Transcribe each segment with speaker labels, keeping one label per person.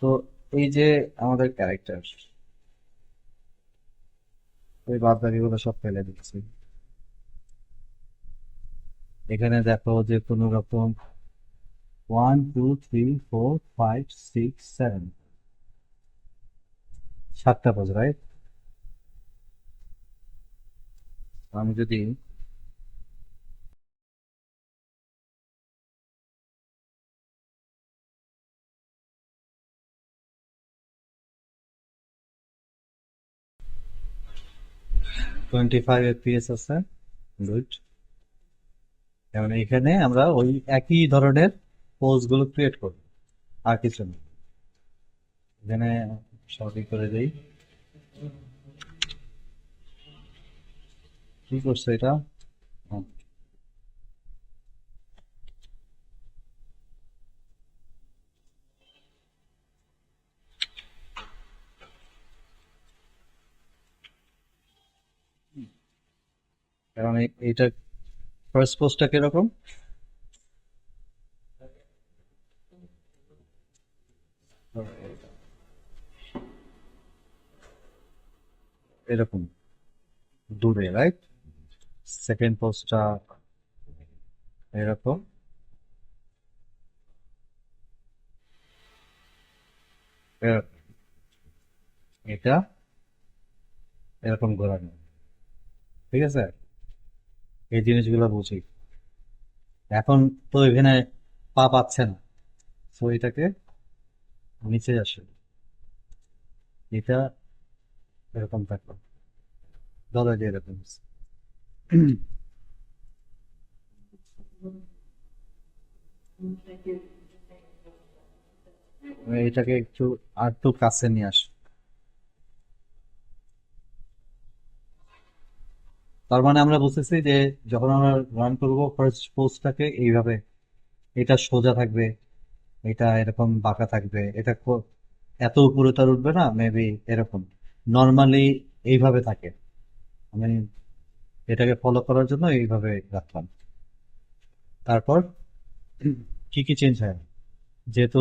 Speaker 1: তো এই যে আমাদের ক্যারেক্টার, ওই বাদ বাকিগুলো সব ফেলে দিচ্ছি। এখানে দেখো যে কোনো রকম 1 2 3 4 5 6 7, 7টা পোজ, রাইট? আমি যদি 25 FPS আছে, গুড। এবং এখানে আমরা ওই একই ধরনের পোজ গুলো ক্রিয়েট করব, আর কিছু না। এখানে সবই করে দেই। কি করছে এটা? 'হম'। কারণ এইটা ফার্স্ট পোস্টটা কিরকম? এরকম দূরে, রাইট? সেকেন্ড পোস্টটা এরকম, এরকম। এটা এরকম ঘোরানো, ঠিক আছে? এই জিনিসগুলো বুঝি। এখন তো এখানে পা পাচ্ছে না, তো এটাকে নিচে আসে, এটা এরকম থাকলো, ধরো যে এরকম। এটাকে একটু আর একটু কাছে নিয়ে আস। তার মানে আমরা বুঝতেছি যে যখন আমরা রান করব, ফার্স্ট পোস্টটাকে এইভাবে, এটা সোজা থাকবে, এটা এরকম বাঁকা থাকবে, এটা এত উপরে তার উঠবে না, মেবি এরকম নর্মালি এইভাবে থাকে। আমি এটাকে ফলো করার জন্য এইভাবে রাখলাম। তারপর কি কি চেঞ্জ হয়? যেহেতু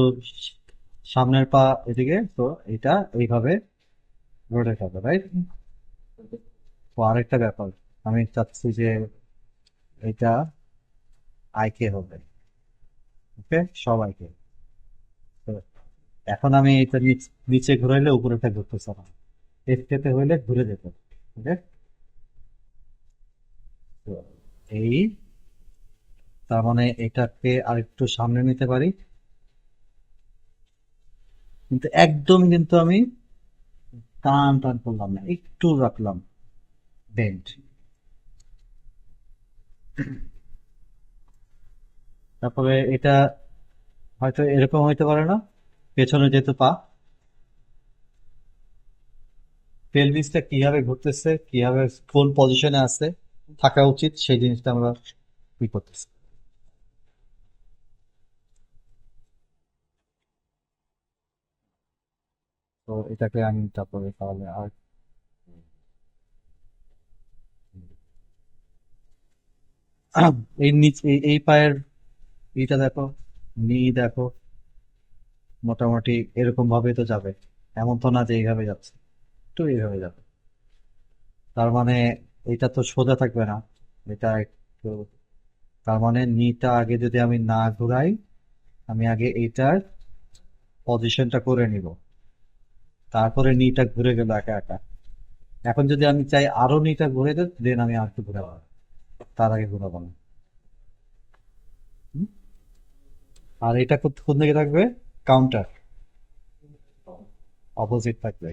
Speaker 1: সামনের পা এদিকে, তো এটা এইভাবে রোটেট হবে, রাইট? তো আরেকটা ব্যাপার, আমি চাচ্ছি যে এটা আইকে হবে। ওকে, সব আইকে। তো এখন আমি এটা নিচে ঘুরাইলে উপরেটা ঘুরতেছে না, এসকেতে হইলে ঘুরে যেত। ওকে, তো এই, তার মানে এটাকে আরেকটু সামনে নিতে পারি, কিন্তু একদম কিন্তু আমি টান টান করলাম না, একটু রাখলাম বেন্ড। তারপরে এটা হয়তো এরকম হইতে পারে না, পেছনে যেহেতু পা, পেলভিসটা কিভাবে ঘুরতেছে, কিভাবে কোন পজিশনে আছে থাকা উচিত, সেই জিনিসটা আমরা কি করতেছি। তো এটাকে আমি তারপরে তাহলে আর এই নিচ এই পায়ের এইটা দেখো, নি দেখো, মোটামুটি এরকম ভাবে তো যাবে, এমন তো না যে এইভাবে যাচ্ছে, একটু এইভাবে যাবে। তার মানে এটা তো সোজা থাকবে না, এটা একটু, তার মানে নিটা আগে যদি আমি না ঘুরাই, আমি আগে এইটার পজিশনটা করে নিব, তারপরে নিটা ঘুরে গেল একা একা। এখন যদি আমি চাই আরো নিটা ঘুরে দেন, দেন আমি আর একটু ঘুরাবো, তার আগে ঘুরাবো না। হুম? আর এটা কোন দিকে থাকবে? কাউন্টার, অপোজিট থাকবে।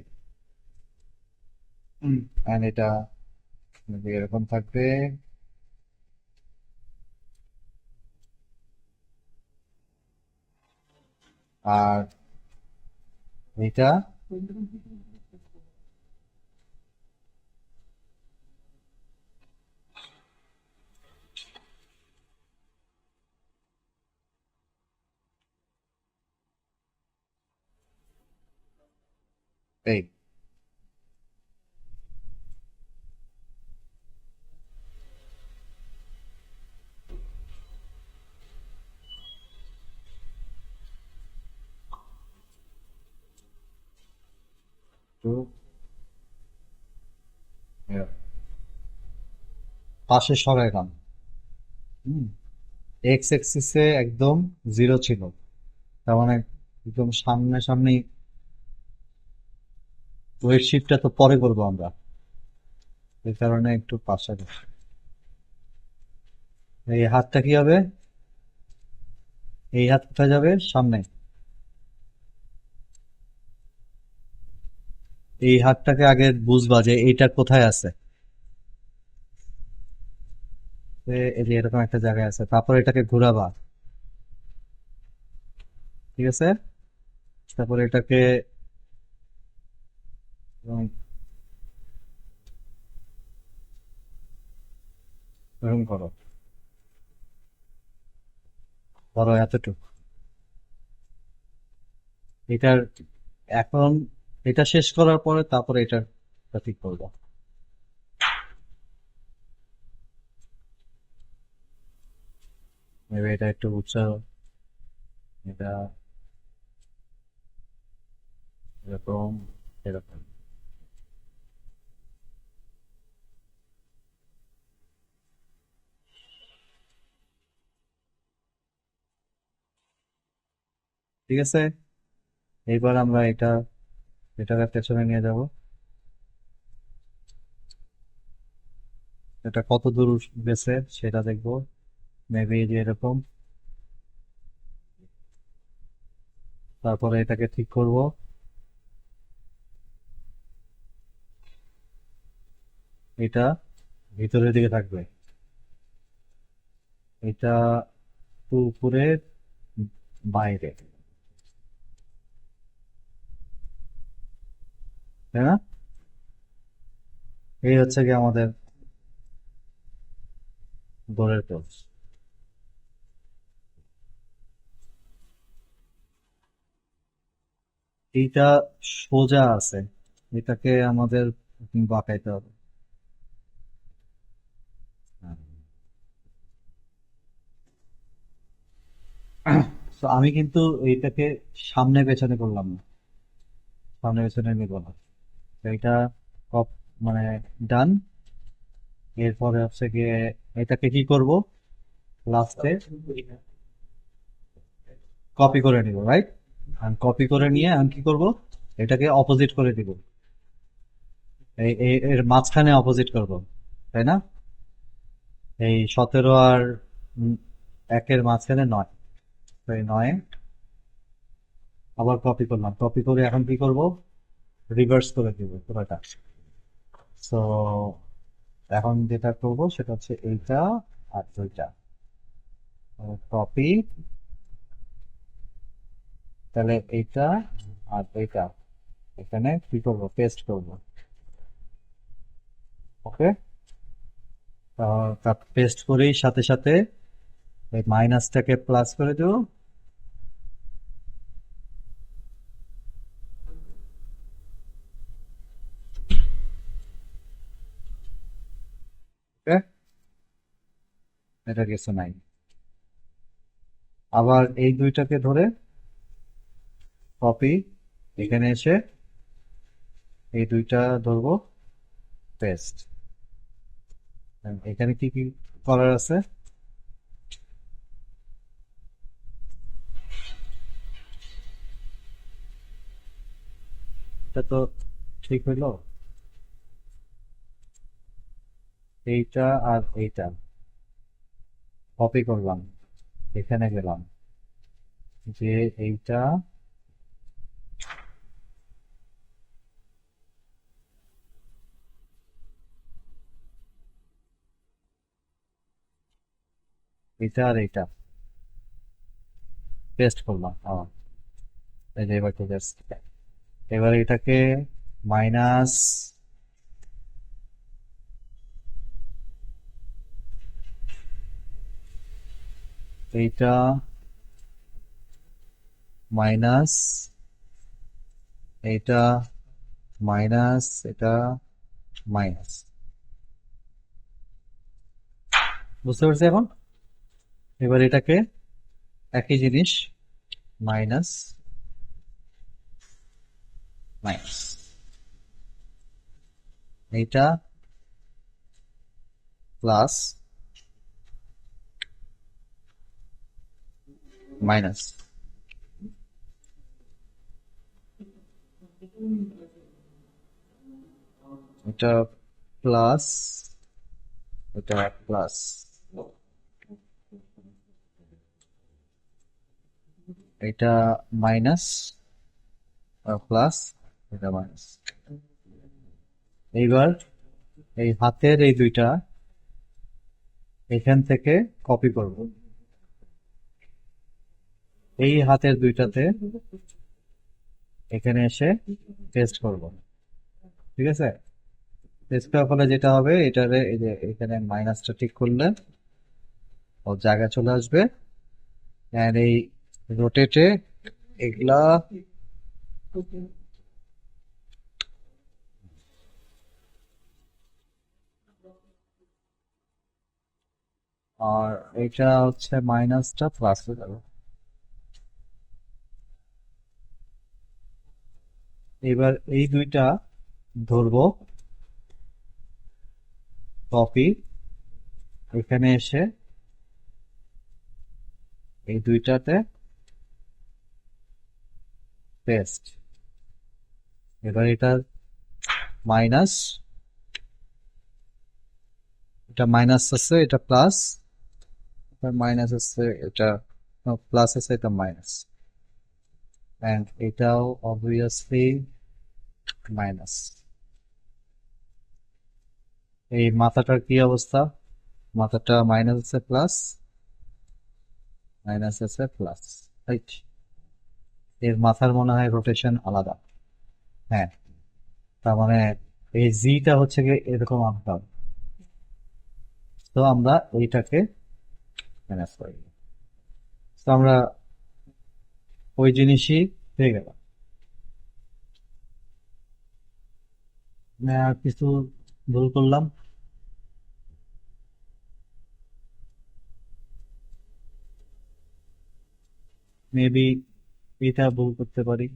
Speaker 1: এন্ড এটা এরকম থাকবে। আর এটা এই, একটু পাশে সরাইলাম। হুম, এক্স এক্সিসে একদম জিরো ছিল, তার মানে একদম সামনে সামনে। ওয়েট শিফটটা তো পরে করবো আমরা, এই কারণে একটু পাশে বসে। এই হাতটা কি হবে? এই হাত কোথায় যাবে? সামনে। এই হাতটাকে আগে বুঝবা যে এইটা কোথায় আছে। এই যে এরকম একটা জায়গায় আছে, তারপর এটাকে ঘুরাবা। ঠিক আছে, তারপর এটাকে এরকম করো, ধরো এতটুকু। এটার এখন এটা শেষ করার পরে তারপরে এটার ঠিক করবো। এবার এটা একটু উৎসাহ, এটা এরকম, এরকম। ঠিক আছে, এইবার আমরা এটাকে পেছনে নিয়ে যাব। এটা কত দূর গেছে সেটা দেখবো। মেবি যে এরকম। তারপরে এটাকে ঠিক করব। এটা ভিতরের দিকে থাকবে, এটা একটু উপরে বাইরে, তাই না? এই হচ্ছে কি আমাদের দৌড়ের কোচ। এইটা সোজা আছে, এটাকে আমাদের বাঁকাইতে হবে। তো আমি কিন্তু এইটাকে সামনে পেছনে করলাম না, সামনে পেছনে নিব না। তো এটা কপ মানে ডান। এরপরে হচ্ছে গিয়ে এটাকে কি করব, লাস্টে কপি করে নিব, রাইট? আমি কপি করে নিয়ে আমি কি করব, এটাকে অপোজিট করে দিব। এর মাঝখানে অপোজিট করব, তাই না? এই 17 আর উম, একের মাঝখানে 9। তো এই 9 আবার কপি করলাম, কপি করে এখন কি করব, রিভার্স করে দিব পুরোটা। সো এখন যেটা করব সেটা হচ্ছে এইটা আর দুইটা কপি, তাহলে এইটা আর এইটা এখানে কি করব, পেস্ট করব। ওকে, তা পেস্ট করেই সাথে সাথে এই মাইনাসটাকে প্লাস করে দেবো। ওকে, এটা কিছু নাই। আবার এই দুইটাকে ধরে কপি, এখানে এসে এই দুইটা ধরবো, পেস্ট। এখানে কি কি করার আছে? এটা তো ঠিক হইলো। এইটা আর এইটা কপি করলাম, এখানে গেলাম, যে এইটা এইটা আর এইটা পেস্ট করলাম। এই যে এবার ঠিক আছে। এবার এটাকে মাইনাস, এইটা মাইনাস, এইটা মাইনাস, এটা মাইনাস। বুঝতে পারছি এখন? এবার এটাকে একই জিনিস, মাইনাস মাইনাস। এইটা প্লাস মাইনাস, এটা প্লাস, এটা প্লাস, এটা মাইনাস প্লাস, এটা মাইনাস। এইবার এই হাতের এই দুইটা এখান থেকে কপি করব, এই হাতের দুইটাতে এখানে এসে পেস্ট করব। ঠিক আছে, পেস্ট করার ফলে যেটা হবে, এটারে এই যে এখানে মাইনাসটা ঠিক করলে ও জায়গায় চলে আসবে। আর এই রোটেটে এগুলা আর এটা হচ্ছে মাইনাসটা প্লাস হয়ে যাবে। এবার এই দুইটা ধরবো, কপি, এখানে এসে এই দুইটাতে পেস্ট। এবার এটা মাইনাস, এটা মাইনাস আছে, এটা প্লাস, এটা মাইনাস আছে, এটা প্লাস আছে, এটা মাইনাস, এন্ড এটাও অবভিয়াসলি মাইনাস। এই মাথাটার কি অবস্থা? মাথাটা মাইনাস আছে প্লাস, মাইনাস আছে প্লাস, রাইট। এর মাথার মনে হয় রোটেশন আলাদা। হ্যাঁ, তার মানে এই জিটা হচ্ছে গিয়ে এরকম আঁকতে হবে। তো আমরা এইটাকে ম্যানেজ করি, তো আমরা ওই জিনিসই পেয়ে গেলাম। আর কিছু ভুল করলাম? মেবি এটা ভুল করতে পারি।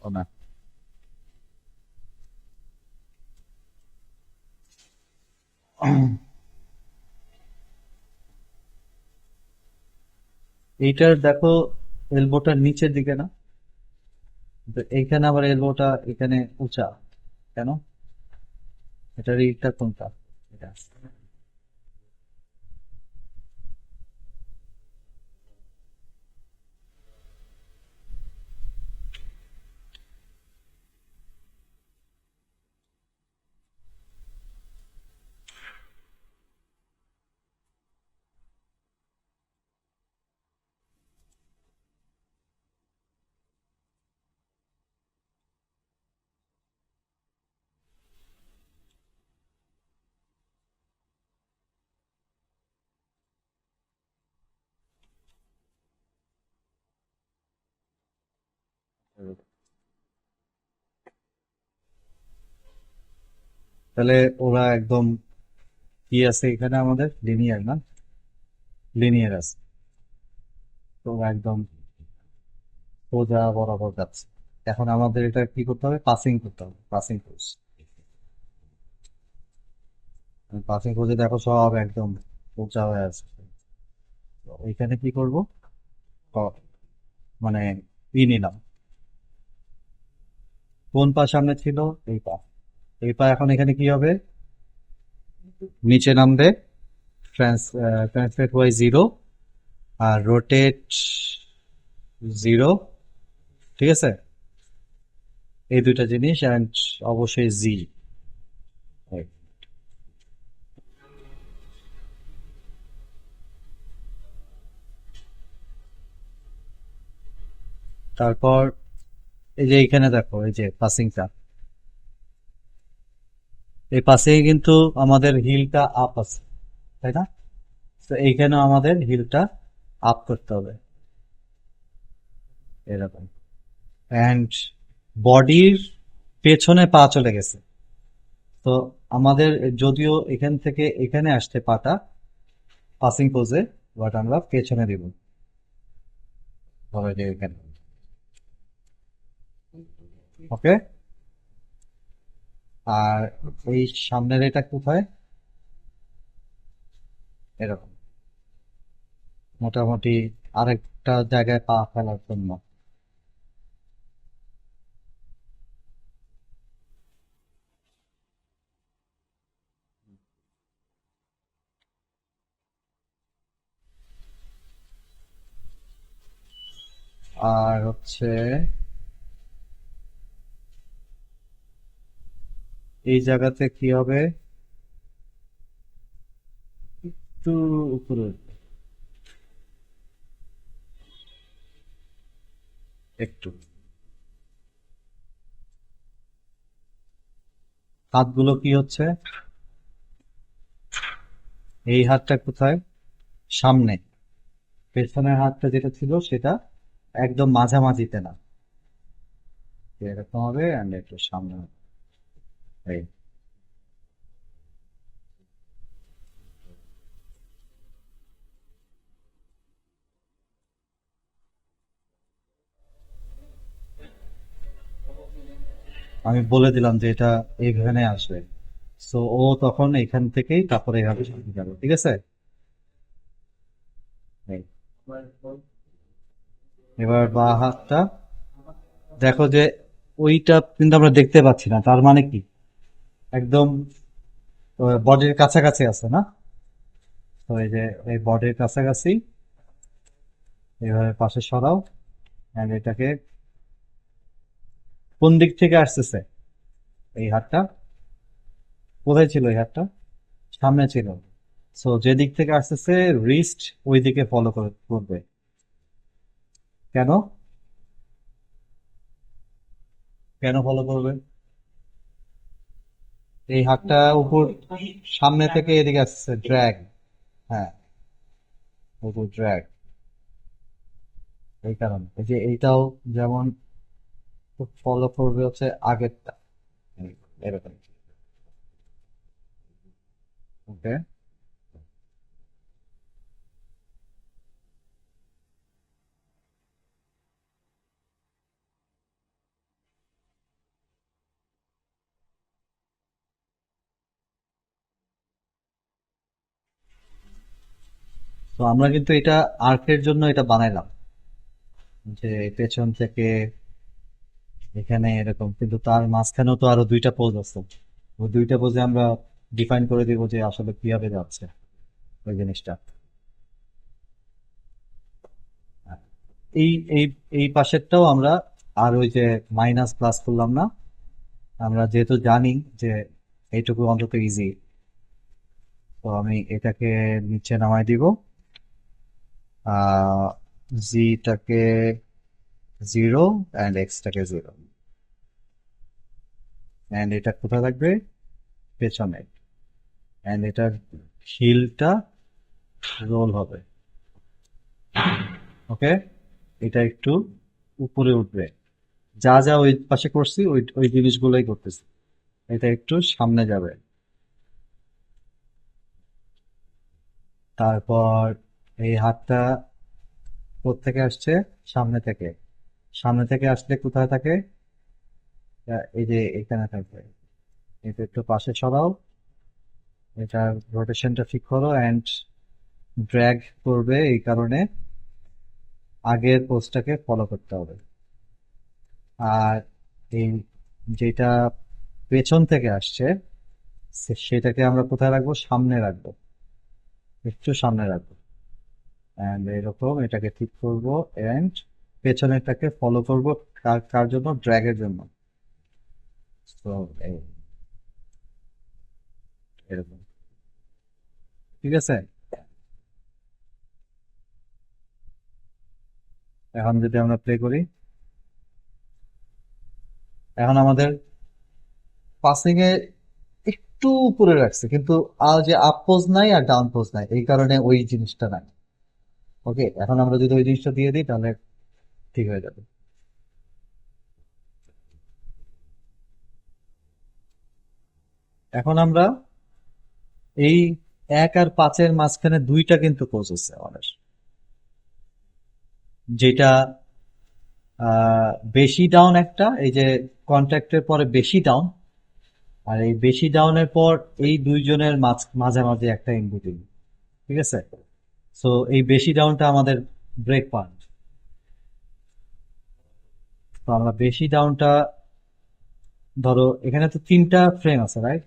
Speaker 1: ও না, এইটার দেখো এলবোটার নিচের দিকে না, তো এইখানে আবার এলবোটা এখানে উঁচা কেন? এটার এইটা কোনটা? এটা তাহলে ওরা একদম কি আছে এখানে, আমাদের লিনিয়ার না, লিনিয়ার আছে, তো ওরা একদম সোজা বরাবর যাচ্ছে। এখন আমাদের এটা কি করতে হবে? পাসিং করতে হবে, পাসিং কোর্স। পাসিং কোর্সে দেখো সব একদম সোজা হয়ে আছে। তো ওইখানে কি করব? ক- মানে নিলাম, কোন পা সামনে ছিল? এই পা। এই পা এখন এখানে কি হবে? নিচে নামবে, ট্রান্সলেট ওয়াই জিরো, আর রোটেট জিরো। ঠিক আছে, এই দুইটা জিনিস, অ্যান্ড অবশ্যই জি। তারপর এই যে এখানে দেখো, এই যে পাসিংটা, এই পাশে কিন্তু আমাদের হিলটা আপ আছে, তাই না? তো এইখানে আমাদের হিলটা আপ করতে হবে এরকম, অ্যান্ড বডির পেছনে পা চলে গেছে। তো আমাদের যদিও এখান থেকে এখানে আসতে পাটা পাসিং পোজে, বাট আমরা পেছনে দিব, ধরো যে এখানে। ওকে। আর এই সামনের এটা কোথায়, এরকম মোটামুটি আরেকটা জায়গায় পা ফেলার জন্য। আর হচ্ছে এই জায়গাতে কি হবে, একটু উপরে উঠবে, একটু হাতগুলো কি হচ্ছে, এই হাতটা কোথায়, সামনে। পেছনের হাতটা যেটা ছিল সেটা একদম মাঝামাঝিতে না, এরকম হবে, and একটু সামনে হবে। এই আমি বলে দিলাম যে এটা এইখানে আসবে, সো ও তখন এখান থেকেই তারপরে এইভাবে সামনে যাবে, ঠিক আছে। এই, এবার বা হাতটা দেখো যে ওইটা কিন্তু আমরা দেখতে পাচ্ছি না, তার মানে কি একদম বডির কাছাকাছি আছে না, তো এই যে এই বডির কাছাকাছি এইভাবে পাশে সরাও, and এটাকে কোন দিক থেকে আসতেছে, এই হাতটা কোথায় ছিল, এই হাতটা সামনে ছিল, সো যে দিক থেকে আসতেছে রিস্ট ওই দিকে ফলো করবে। কেন, কেন ফলো করবে, এই হাতটা উপর সামনে থেকে এদিকে আসছে ড্র্যাগ, হ্যাঁ উপর ড্র্যাগ, এই কারণে এই যে এইটাও যেমন ফলো করবে হচ্ছে আগেরটা, এরকম। ওকে, তো আমরা কিন্তু এটা আর্কের জন্য এটা বানাইলাম, যে পেছন থেকে এখানে এরকম, কিন্তু তার মাঝখানেও তো আরো দুইটা পোজ আছে, ওই দুইটা পোজে আমরা ডিফাইন করে দিব যে আসলে কিভাবে যাচ্ছে ওই জিনিসটা। এই এই এই পাশেরটাও আমরা, আর ওই যে মাইনাস প্লাস করলাম না, আমরা যেহেতু জানি যে এইটুকু অন্তত ইজি, তো আমি এটাকে নিচে নামাই দিব, আহ জিটাকে 0 অ্যান্ড এক্সটাকে 0, অ্যান্ড এটা কোথায় থাকবে, পেছনে, অ্যান্ড এটার হিলটা রোল হবে। ওকে, এটা একটু উপরে উঠবে, যা যা ওই পাশে করছি ওই ওই জিনিসগুলোই করতেছি, এটা একটু সামনে যাবে। তারপর এই হাতটা কোত্থেকে আসছে, সামনে থেকে, সামনে থেকে আসলে কোথায় থাকে, এই যে এখানে থাকবে, এটা একটু পাশে সরাও, এটার রোটেশনটা ঠিক করো, অ্যান্ড ড্র্যাগ করবে, এই কারণে আগের পোস্টটাকে ফলো করতে হবে। আর এই যেটা পেছন থেকে আসছে সেটাকে আমরা কোথায় রাখবো, সামনে রাখবো, একটু সামনে রাখবো, অ্যান্ড এরকম এটাকে ঠিক করব, অ্যান্ড পেছনেরটাকে ফলো করব, কার কার জন্য, ড্র্যাগের জন্য। তো এরকম, ঠিক আছে। এখন যদি আমরা প্লে করি, এখন আমাদের পাসিং এ একটু উপরে রাখছে, কিন্তু আর যে আপ পোজ নাই আর ডাউন পোজ নাই, এই কারণে ওই জিনিসটা নাই। ওকে, এখন আমরা যদি ওই জিনিসটা দিয়ে দিই তাহলে ঠিক হয়ে যাবে। এখন আমরা এই 1 আর 5-এর মাঝখানে দুইটা কিন্তু পোজ আছে আমাদের, যেটা বেশি ডাউন একটা, এই যে কন্ট্যাক্টের পরে বেশি ডাউন, আর এই বেশি ডাউনের পর এই দুইজনের মাঝামাঝি একটা ইনবিটুইন। ঠিক আছে, সো এই বেশি ডাউনটা আমাদের ব্রেক পয়েন্ট। তো আমরা বেশি ডাউনটা, ধরো এখানে তো তিনটা ফ্রেম আছে, রাইট?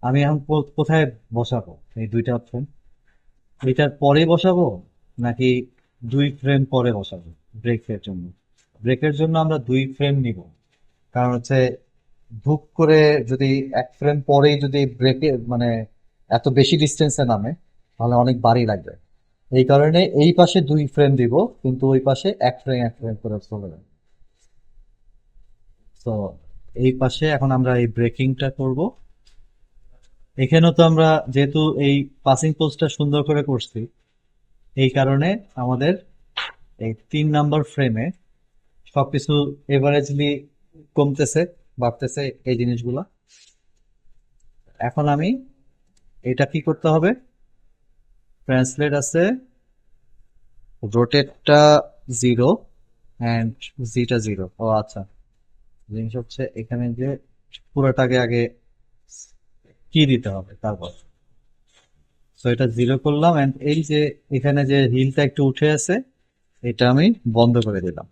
Speaker 1: আমি এখন কোথায় বসাবো এই দুইটা ফ্রেম? এটার পরে বসাবো নাকি 2 ফ্রেম পরে বসাবো ব্রেকের জন্য? ব্রেকের জন্য আমরা 2 ফ্রেম নিব, কারণ হচ্ছে ধুপ করে যদি 1 ফ্রেম পরেই যদি ব্রেকে মানে এত বেশি ডিস্টেন্সে নামে, তাহলে অনেক ভারী লাগবে। এই কারণে এই পাশে 2 ফ্রেম দিব, কিন্তু ওই পাশে 1 ফ্রেম করে চলে যাবে। তো এই পাশে এখন আমরা এই ব্রেকিংটা করব। এখানেও তো আমরা যেহেতু এই পাসিং পোস্টটা সুন্দর করে করছি, এই কারণে আমাদের এই 3 নাম্বার ফ্রেমে সবকিছু এভারেজলি কমতেছে, বাড়তেছে এই জিনিসগুলা। এখন আমি এটা কি করতে হবে, ট্রান্সলেট আছে, রোটেটটা 0 অ্যান্ড জিটা 0। ও আচ্ছা, জিনিস হচ্ছে এখানে যে পুরোটাকে আগে কি দিতে হবে তারপর। সো এটা 0 করলাম, অ্যান্ড এই যে এখানে যে হিলটা একটু উঠে আছে, এটা আমি বন্ধ করে দিলাম।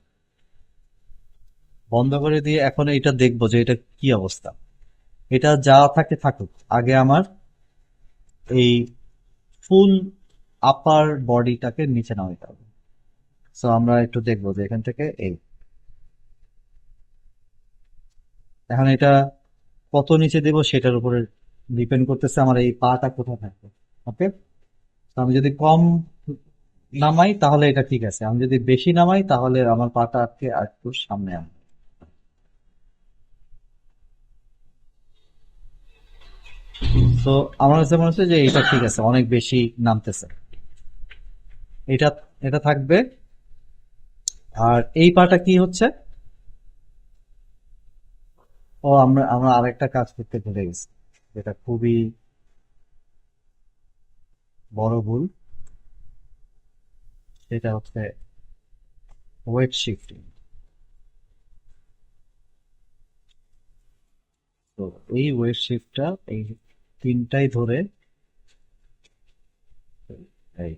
Speaker 1: বন্ধ করে দিয়ে এখন এটা দেখবো যে এটা কি অবস্থা। এটা যা থাকে থাকুক, আগে আমার এই ফুল আপার বডিটাকে নিচে নামাইতে হবে। সো আমরা একটু দেখবো যে এখান থেকে এই, এখন এটা কত নিচে দেবো সেটার উপরে ডিপেন্ড করতেছে আমার এই পাটা কোথায় থাকবে। ওকে, তো আমি যদি কম নামাই তাহলে এটা ঠিক আছে, আমি যদি বেশি নামাই তাহলে আমার পাটাকে আর একটু সামনে আনবো। তো আমার কাছে মনে হচ্ছে যে এটা ঠিক আছে, অনেক বেশি নামতেছে। এটা এটা থাকবে। আর এই পাটা কি হচ্ছে, ও আমরা আমরা আরেকটা কাজ করতে ভুলে গেছি, যেটা খুবই বড় ভুল। সেটা হচ্ছে ওয়েট শিফটিং। তো এই ওয়েট শিফটটা এই তিনটাই ধরে এই,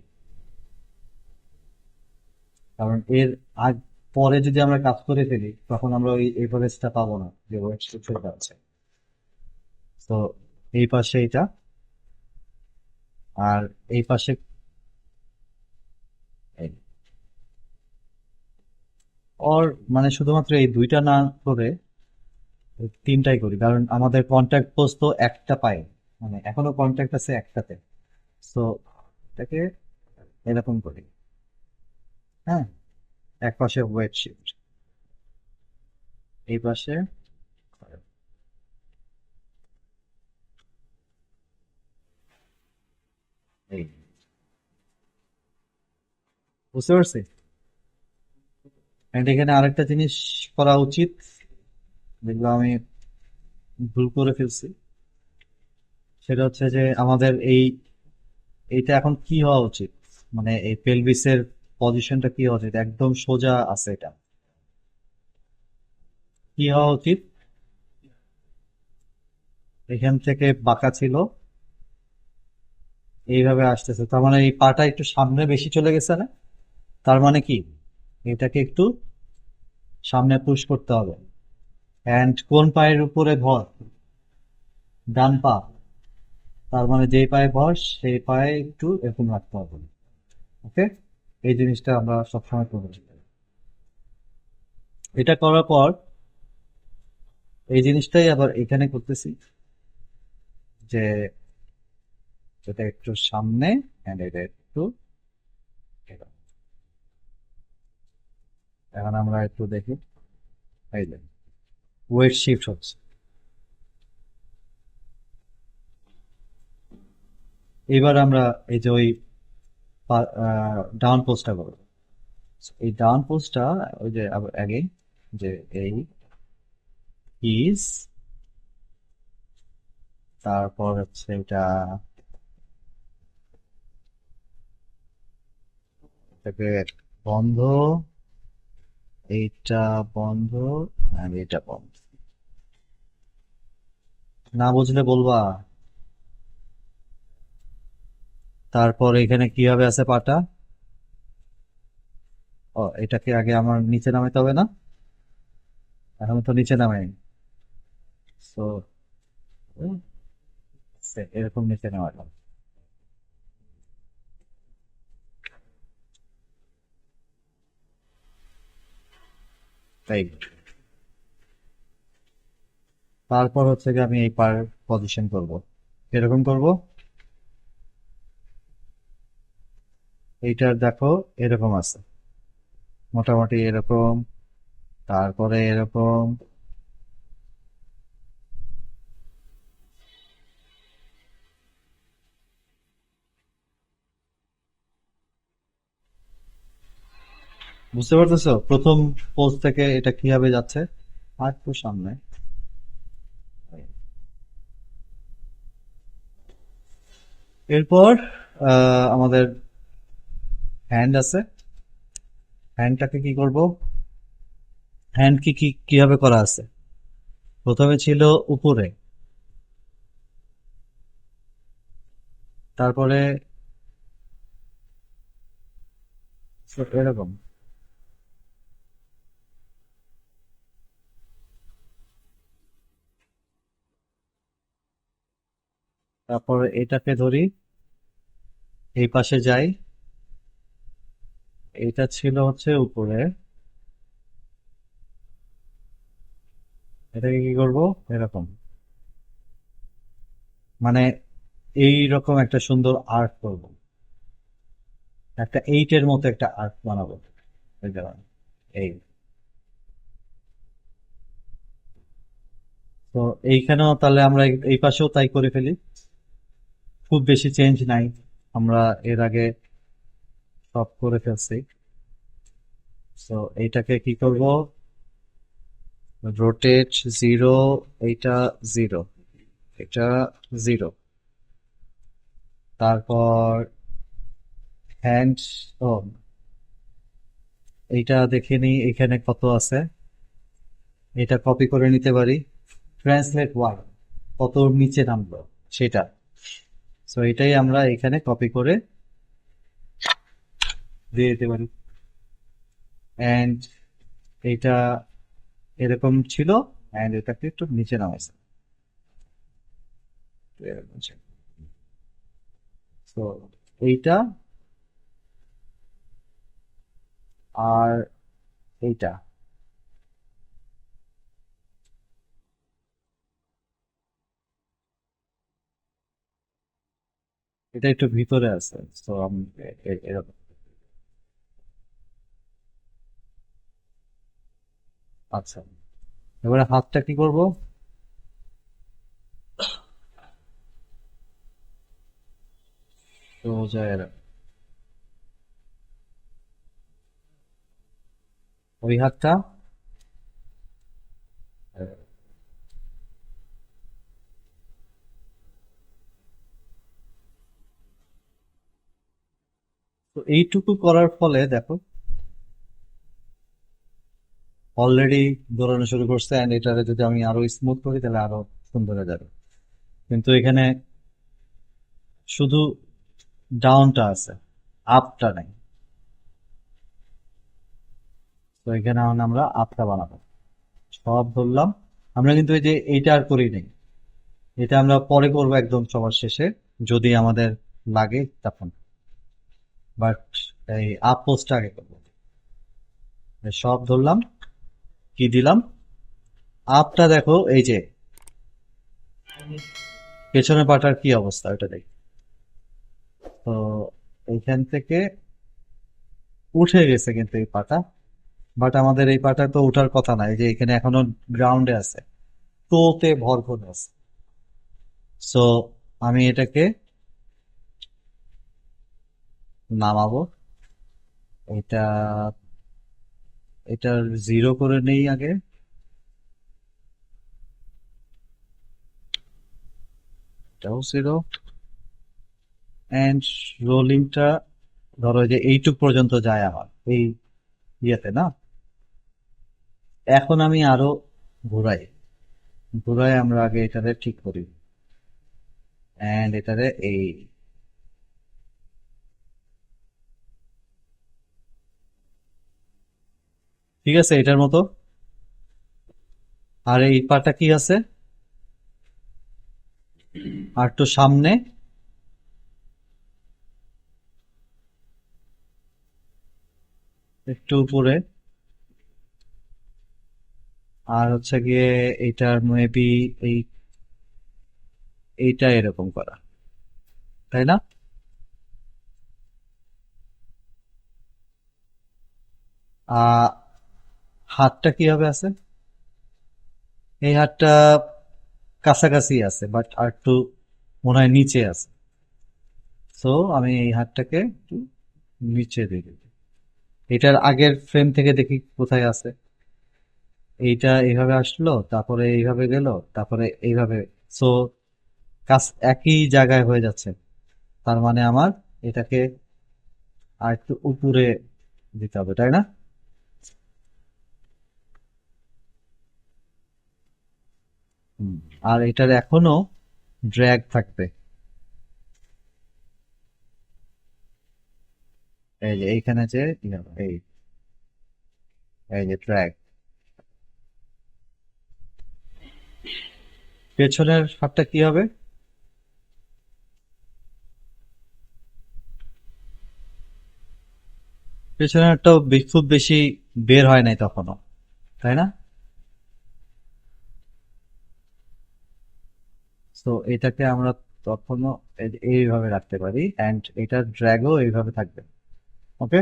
Speaker 1: কারণ এর আগ পরে যদি আমরা কাজ করে ফেলি তখন আমরা ওই এভারেজটা পাবো না যে ওয়েট শিফট হয়ে যাচ্ছে। তো এই পাশে এটা, আর এই পাশে এই। ওর মানে শুধুমাত্র এই দুইটা না করে এই তিনটাই করি, কারণ আমাদের কন্ট্যাক্ট পোস্ট তো একটা পাই, মানে এখনো কন্ট্যাক্ট আছে একটাতে। সো এটাকে এরকম করি। হ্যাঁ, এক পাশে ওয়েট শিফট, এই পাশে এই। বুঝতে পারছি। And এখানে আরেকটা জিনিস করা উচিত, যেগুলো আমি ভুল করে ফেলছি, সেটা হচ্ছে যে আমাদের এইটা এখন কি হওয়া উচিত, মানে এই পেলভিসের পজিশনটা কি হওয়া উচিত, একদম সোজা আছে এটা, কি হওয়া উচিত, এখান থেকে বাঁকা ছিল, এইভাবে আসতেছে, তার মানে এই পাটা একটু সামনে বেশি চলে গেছে না? তার মানে কি, এটাকে একটু সামনে পুশ করতে হবে। অ্যান্ড কোন পায়ের উপরে ভর? ডান পা। তার মানে যেই পায়ে ভর সেই পায়ে একটু এরকম রাখতে হবে। ওকে, এই জিনিসটা আমরা সবসময় করবো। এটা করার পর এই জিনিসটাই আবার এখানে করতেছি, যে এটা একটু সামনে and এটা একটু এরকম। এখন আমরা একটু দেখি, এই যে ওয়েট শিফট হচ্ছে। এবার আমরা এই যে ওই ডাউন পোস্টটা করবো। এই ডাউন পোস্টটা ওই যে আবার আগে যে এই ইজ, তারপর হচ্ছে এটা, এটাকে বন্ধ, এইটা বন্ধ, আর এটা বন্ধ। না বুঝলে বলবা। তারপর এখানে কিভাবে আছে পাটা? ও, এটাকে আগে আমার নিচে নামাইতে হবে না? এখন তো নিচে নামাই। তো এরকম নিচে নেওয়া। তাই। তারপর হচ্ছে কি আমি এই পার পজিশন করব, এরকম করব। এইটার দেখো এরকম আছে, মোটামুটি এরকম, তারপরে এরকম। বুঝতে পারতেছো প্রথম পোজ থেকে এটা কিভাবে যাচ্ছে? আর একটু সামনে। এরপর আমাদের হ্যান্ড আছে। হ্যান্ডটাকে কি করব? হ্যান্ড কি কি কিভাবে করা আছে? প্রথমে ছিল উপরে, তারপরে এরকম, তারপর এটাকে ধরি, এই পাশে যাই। এইটা ছিল হচ্ছে উপরে, এটাকে কি করব? এরকম, মানে এই রকম একটা সুন্দর আর্ট করব, একটা এইটের মতো একটা আর্ট বানাবো। এই দেখুন, এই। তো এইখানেও তাহলে আমরা এই পাশেও তাই করে ফেলি। খুব বেশি চেঞ্জ নাই, আমরা এর আগে সব করে ফেলছি। তো এইটাকে কি করব? রোটেট জিরো, এইটা জিরো, এটা জিরো। তারপর হ্যান্ড, ও, এইটা দেখে নিই এখানে কত আছে। এটা কপি করে নিতে পারি। ট্রান্সলেট ওয়াই, কত নিচে নামলো সেটা। সো এটাই আমরা এখানে কপি করে দিয়ে দিতে পারি। অ্যান্ড এইটা এরকম ছিল, অ্যান্ড এটাকে একটু নিচে নামাইছে। তো এইটা আর এইটা, এটা একটু ভিতরে আছে। তো আমি এরকম। আচ্ছা, এবারে হাতটা কি করব? সোজা এরকম। ওই হাতটা তো এইটুকু করার ফলে দেখো অলরেডি দৌড়ানো শুরু করছে, এন্ড এটারে যদি আমি আরো স্মুথ করি তাহলে আরো সুন্দর হয়ে যাবে। কিন্তু এখানে শুধু ডাউনটা আছে, আপটা নাই। তো এখানে এখন আমরা আপটা বানাবো। সব ধরলাম। আমরা কিন্তু এই যে এইটা আর করি নাই, এটা আমরা পরে করবো একদম সবার শেষে, যদি আমাদের লাগে তখন। বাট এই আপ পোস্টটা আগে করবো। সব ধরলাম, কি দিলাম? আপটা দেখো, এই যে পেছনের পাটার কি অবস্থা ওটা দেখি। তো এইখান থেকে উঠে গেছে কিন্তু এই পাটা। বাট আমাদের এই পাটা তো উঠার কথা না, এই যে এখানে এখনো গ্রাউন্ডে আছে, তোতে ভর করে আছে। সো আমি এটাকে নামাবো। এটা, এটা জিরো করে নেই আগে। এটাও জিরো। এন্ড রোলিংটা ধরো যে এইটুক পর্যন্ত যায় আমার এই ইয়েতে না। এখন আমি আরো ঘুরাই, ঘুরায় আমরা আগে এটারে ঠিক করি, এন্ড এটারে এই, ঠিক আছে এটার মতো। আর এই পাটা কি আছে, আর একটু সামনে, একটু উপরে, আর হচ্ছে গিয়ে এইটার মেবি এই, এইটা এরকম করা, তাই না? আহ হাতটা কিভাবে আছে, এই হাতটা কাছাকাছি আছে, বাট আর একটু মনে হয় নিচে আছে। সো আমি এই হাতটাকে একটু নিচে দিয়ে দিই। এটার আগের ফ্রেম থেকে দেখি কোথায় আছে। এইটা এইভাবে আসলো, তারপরে এইভাবে গেল, তারপরে এইভাবে। সো কাজ একই জায়গায় হয়ে যাচ্ছে, তার মানে আমার এটাকে আর একটু উপরে দিতে হবে, তাই না? হুম। আর এটার এখনো ড্র্যাগ থাকবে, এই যে এইখানে যে এই, এই যে ড্র্যাগ। পেছনের হাতটা কি হবে? পেছনের হাতটাও খুব বেশি বের হয় নাই তখনও, তাই না? তো এটাকে আমরা তখনও এইভাবে রাখতে পারি, এন্ড এটার ড্র্যাগও এইভাবে থাকবে। ওকে।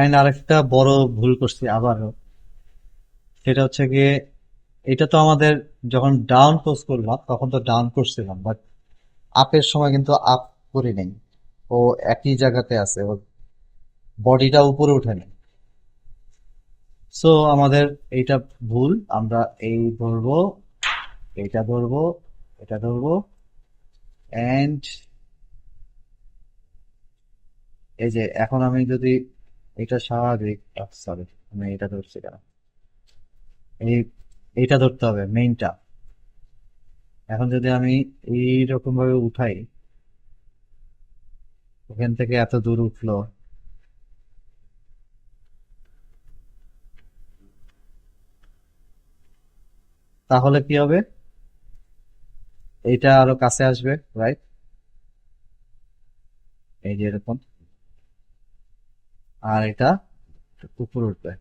Speaker 1: এন্ড আরেকটা বড় ভুল করছি আবারও, সেটা হচ্ছে গিয়ে, এটা তো আমাদের যখন ডাউন পোজ করলাম তখন তো ডাউন করছিলাম, বাট আপের সময় কিন্তু আপ করি নাই। ও একই জায়গাতে আছে, ওর বডিটা উপরে উঠে নেই। সো আমাদের এইটা ভুল। আমরা এই ধরবো, এইটা ধরবো, এটা ধরবো, এন্ড এই যে এখন আমি যদি এটা স্বাভাবিক, সরি আমি এটা ধরছি কেন, এই, এইটা ধরতে হবে মেইনটা। এখন যদি আমি এইরকম ভাবে উঠাই, ওখান থেকে এত দূর উঠলো, তাহলে কি হবে? এইটা আরো কাছে আসবে, রাইট? এই যে এরকম, আর এটা উপরে উঠবে।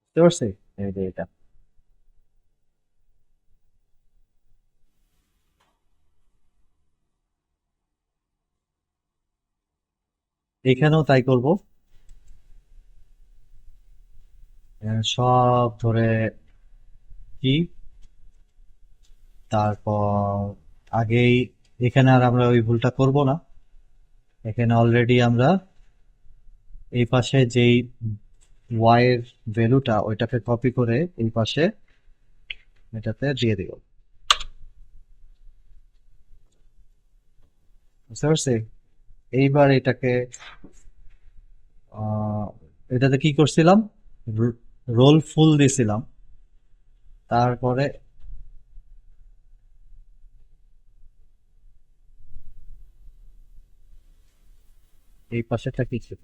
Speaker 1: বুঝতে পারছি? এই যে এটা, এখানেও তাই করব। সব ধরে কি, তারপর আগেই, এখানে আর আমরা ওই ভুলটা করব না। এখানে অলরেডি আমরা এই পাশে যেই ওয়াই এর ভ্যালুটা, ওইটাকে কপি করে এই পাশে এটাতে দিয়ে দিব। বুঝতে পারছি? এইবার এটাকে আহ, এটাতে কি করছিলাম, রোল ফুল দিছিলাম, তারপরে এই পাশেটা কি ছিল।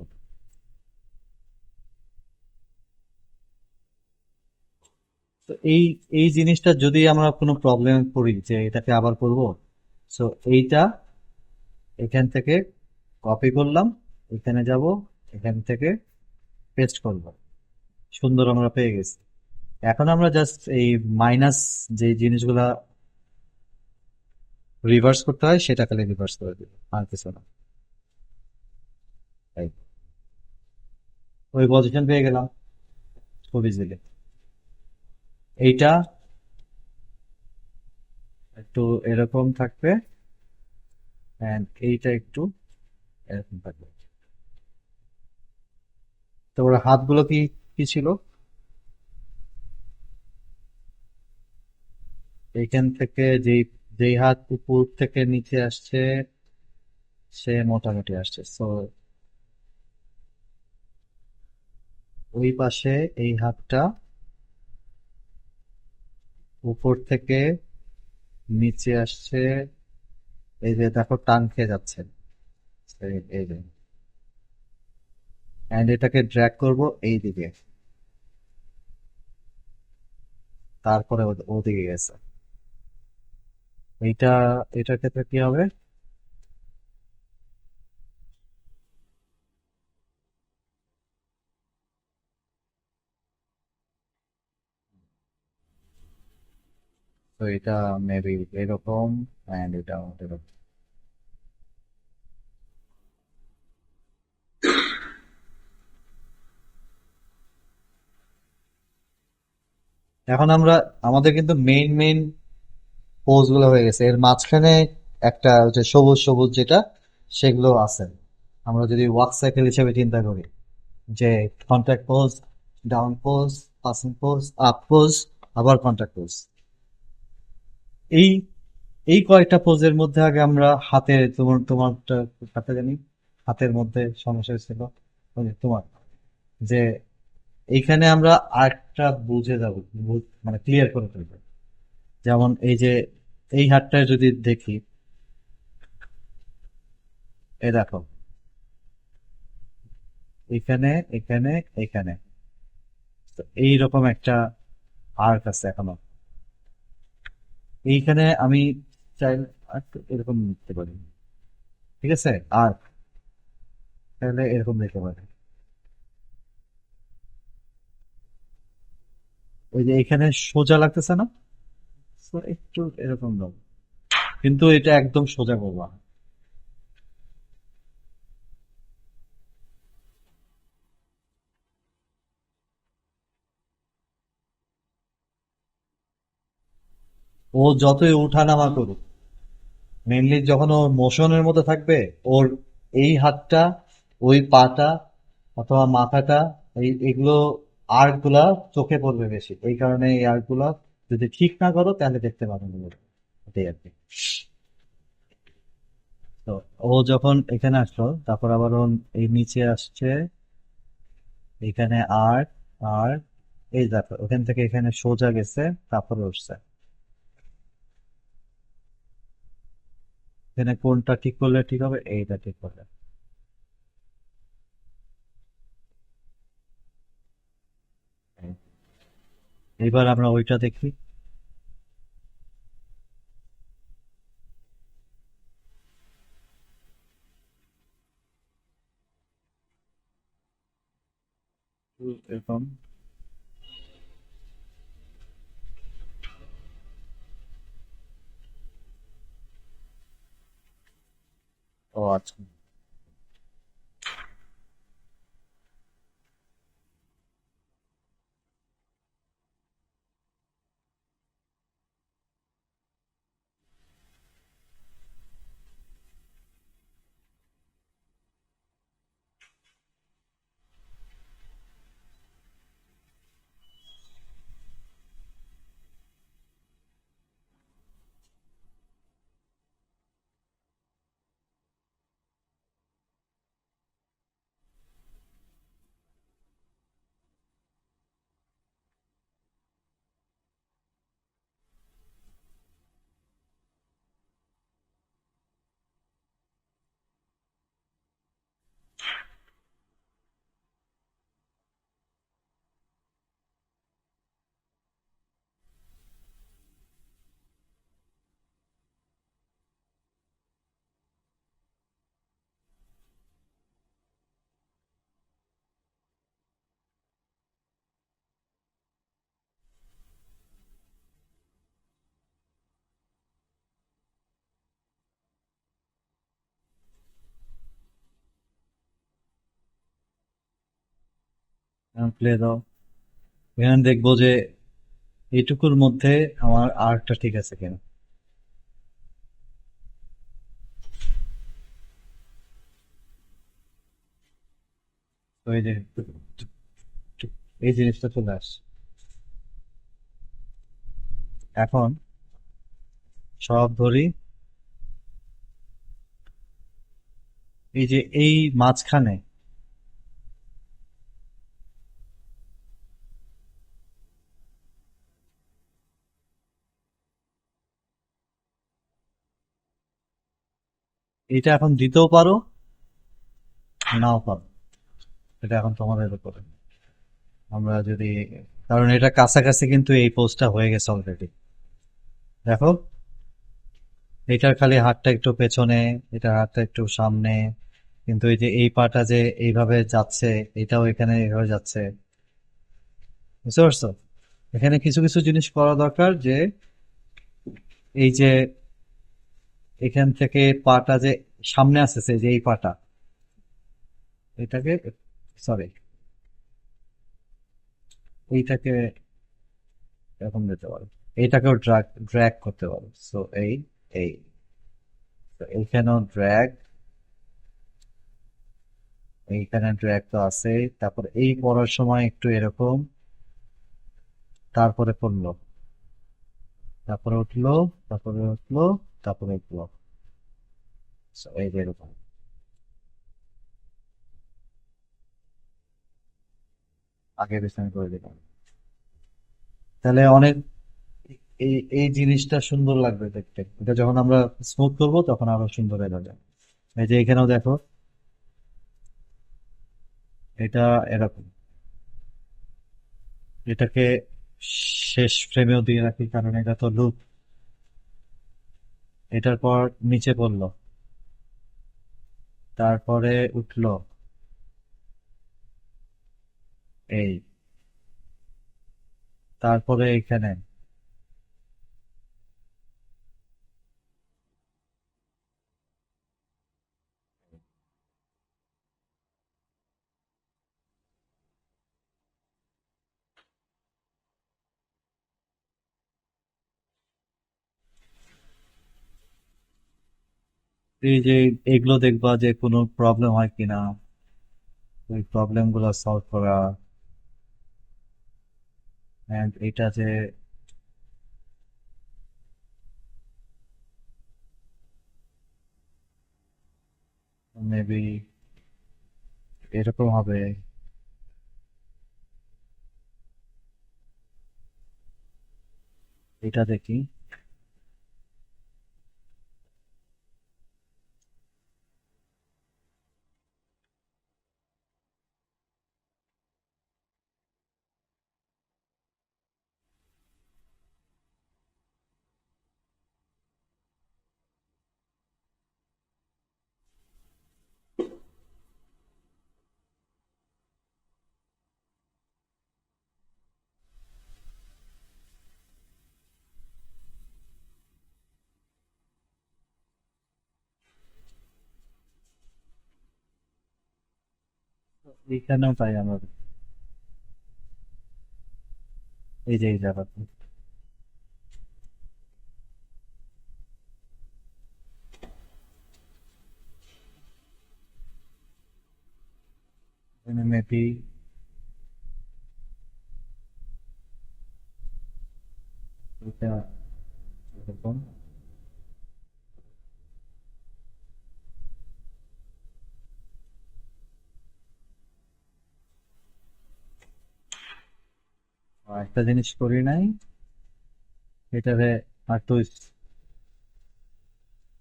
Speaker 1: তো এই, এই জিনিসটা যদি আমরা কোনো প্রবলেম পড়ি যে এটাকে আবার করব, সো এইটা এখান থেকে কপি করলাম, এখানে যাব, এখান থেকে পেস্ট করব, সুন্দর আমরা পেয়ে গেছি। এখন আমরা জাস্ট এই মাইনাস যে জিনিসগুলা রিভার্স করতে হয় সেটা খালি রিভার্স করে দিব, আর কিছু না। তাই ওই পজিশন পেয়ে গেলাম খুব ইজিলি। এইটা একটু এরকম থাকবে, এন্ড এইটা একটু এরকম থাকবে। তারপরে হাতগুলো কি, কি ছিল, এইখান থেকে যে যেই হাত উপর থেকে নিচে আসছে সে মোটামুটি আসছে, সো ওই পাশে এই হাতটা উপর থেকে নিচে আসছে, এই যে দেখো টান খেয়ে যাচ্ছে, এই যে, এন্ড এটাকে ড্র্যাগ করব এই দিকে, তারপরে ওদিকে গেছে। এইটা, এটার ক্ষেত্রে কি হবে? তো এটা মেবি এরকম, এন্ড এটা এরকম। এখন আমরা, আমাদের কিন্তু মেইন পোজ গুলো হয়ে গেছে, এর মাঝখানে একটা ওই যে সবুজ সবুজ যেটা, সেগুলো আছে। আমরা যদি ওয়াক সাইকেল হিসেবে চিন্তা করি, যে contact pose, down pose, passing pose, up pose, আবার কন্ট্যাক্ট পোজ। এই এই কয়টা পোজের মধ্যে আগে আমরা হাতে, তোমারটা হাতে জানি, হাতের মধ্যে সমস্যা ছিল, ওই যে তোমার, যে এইখানে আমরা আরেকটা বুঝে যাব, মানে ক্লিয়ার করে ফেলবো। যেমন এই যে এই হাতটায় যদি দেখি, এই দেখো, এখানে, এখানে, এখানে, তো এইরকম একটা আর্ক আছে এখনো। এইখানে আমি চাইলে আরেকটু এরকম নিতে পারি, ঠিক আছে, আর্ক, তাহলে এরকম নিতে পারি। ওই যে এখানে সোজা লাগতেছে না, তো একটু এরকম দাও, কিন্তু এটা একদম সোজা করবা না। ও যতই ওঠানামা করুক, মেনলি যখন ও মোশনের মধ্যে থাকবে, ওর এই হাতটা, ওই পাটা, অথবা মাথাটা, এগুলো আর্ক গুলা চোখে পড়বে বেশি, এই কারণে এই আর্ক গুলা যদি ঠিক না করো তাহলে দেখতে পাবে না, এটাই আর কি। তো ও যখন এখানে আসলো, তারপর আবার ও এই নিচে আসছে, এখানে আর্ক, আর এই দেখো ওখান থেকে এখানে সোজা গেছে, তারপরে উঠছে। এখানে কোনটা ঠিক করলে ঠিক হবে? এইটা ঠিক করলে। এইবার আমরা ওইটা দেখি। এরকম। ও আচ্ছা। প্লে দাও। এখানে দেখবো যে এইটুকুর মধ্যে আমার আর্টটা ঠিক আছে কিনা। তো এই যে এই জিনিসটা চলে আসছে। এখন সব ধরি। এই যে এই মাঝখানে এটা এখন দিতেও পারো, নাও পারো। এটা এখন তোমাদের উপরে। আমরা যদি, কারণ এটা কাছাকাছি কিন্তু এই পোস্টটা হয়ে গেছে অলরেডি। দেখো, এটার খালি হাতটা একটু পেছনে, এটার হাতটা একটু সামনে, কিন্তু এই যে এই পাটা যে এইভাবে যাচ্ছে, এটাও এখানে এইভাবে যাচ্ছে। বুঝতে পারছো? এখানে কিছু কিছু জিনিস করা দরকার, যে এই যে এখান থেকে পাটা যে সামনে আসতেছে, যে এই পাটা, এটাকে, সরি, এইটাকে এরকম দিতে পারো, এইটাকেও ড্র্যাগ ড্র্যাগ করতে পারো। সো এই তো এইখানেও ড্র্যাগ, এইখানে ড্র্যাগ তো আছে। তারপর এই পড়ার সময় একটু এরকম, তারপরে পড়লো, তারপরে উঠলো, তারপরে উঠলো, তারপরে উঠলো। So, এই যে এরকম। আগে পিছনে করে দিলাম, তাহলে অনেক, এই এই জিনিসটা সুন্দর লাগবে দেখতে। এটা যখন আমরা স্মুথ করবো তখন আরো সুন্দর হয়ে যাবে। এই যে এখানেও দেখো, এটা এরকম। এটাকে শেষ ফ্রেমেও দিয়ে রাখি, কারণ এটা তো লুপ। এটার পর নিচে পড়লো, তারপরে উঠলো, এই, তারপরে এখানে। এই যে এগুলো দেখবা যে কোনো প্রবলেম হয় কিনা, ওই প্রবলেম গুলো সলভ করা। এন্ড এটা যে মেবি এরকম হবে, এটা দেখি। এইখানেও তাই আমরা, এই যে এই জায়গাতে মেবি এটা এরকম। আর একটা জিনিস করি নাই, এটারে আর একটু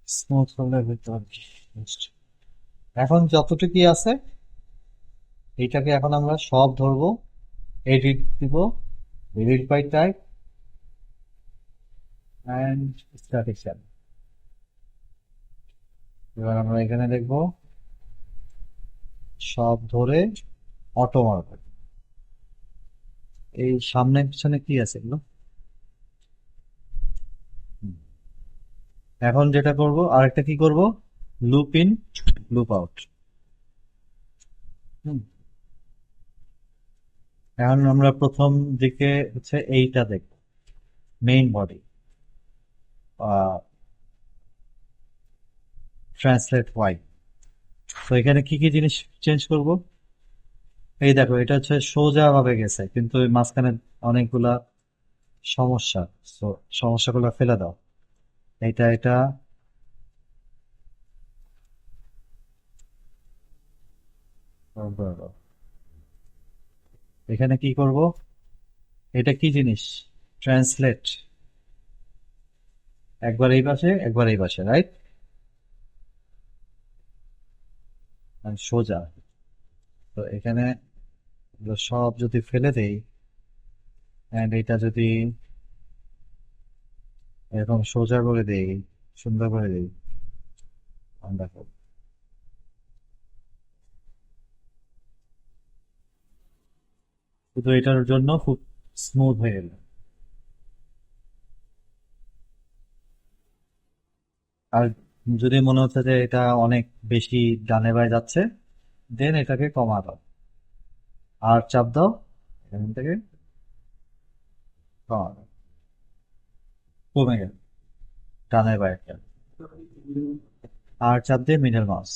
Speaker 1: স্মুথ করলে হইতে পারে। এখন যতটুকুই আছে, এইটাকে এখন আমরা সব ধরবো, এডিট দিব, এডিট বাই টাইপ অ্যান্ড স্ট্যাটিসটিশিয়ান। এবার আমরা এখানে দেখবো সব ধরে অটো মারবো। এই সামনে পিছনে কি আছে এগুলো। হুম। এখন যেটা করব, আরেকটা কি করব, লুপ ইন, লুপ আউট। এখন আমরা প্রথম দিকে হচ্ছে এইটা দেখব, মেইন বডি, ট্রান্সলেট ওয়াই। তো এখানে কি কি জিনিস চেঞ্জ করব। এই দেখো, এটা হচ্ছে সোজা ভাবে গেছে, কিন্তু ওই মাঝখানে অনেকগুলা সমস্যা। তো সমস্যাগুলো ফেলে দাও। এটা এখানে কি করব? এটা কি জিনিস? ট্রান্সলেট। একবার এই পাশে একবার এই পাশে, রাইট? সোজা। তো এখানে এগুলো সব যদি ফেলে দেই, এন্ড এটা যদি এরকম সোজা করে দেই, সুন্দর করে দেই, দেখো শুধু এটার জন্য খুব স্মুথ হয়ে গেল। আর যদি মনে হচ্ছে যে এটা অনেক বেশি ডানে বায়ে যাচ্ছে, দেন এটাকে কমা দাও, আর চাপ দাও, এখান থেকে কমা দাও, কমে গেল ডানে বায়ে গেল। আর চাপ দিয়ে মিডল মাউস।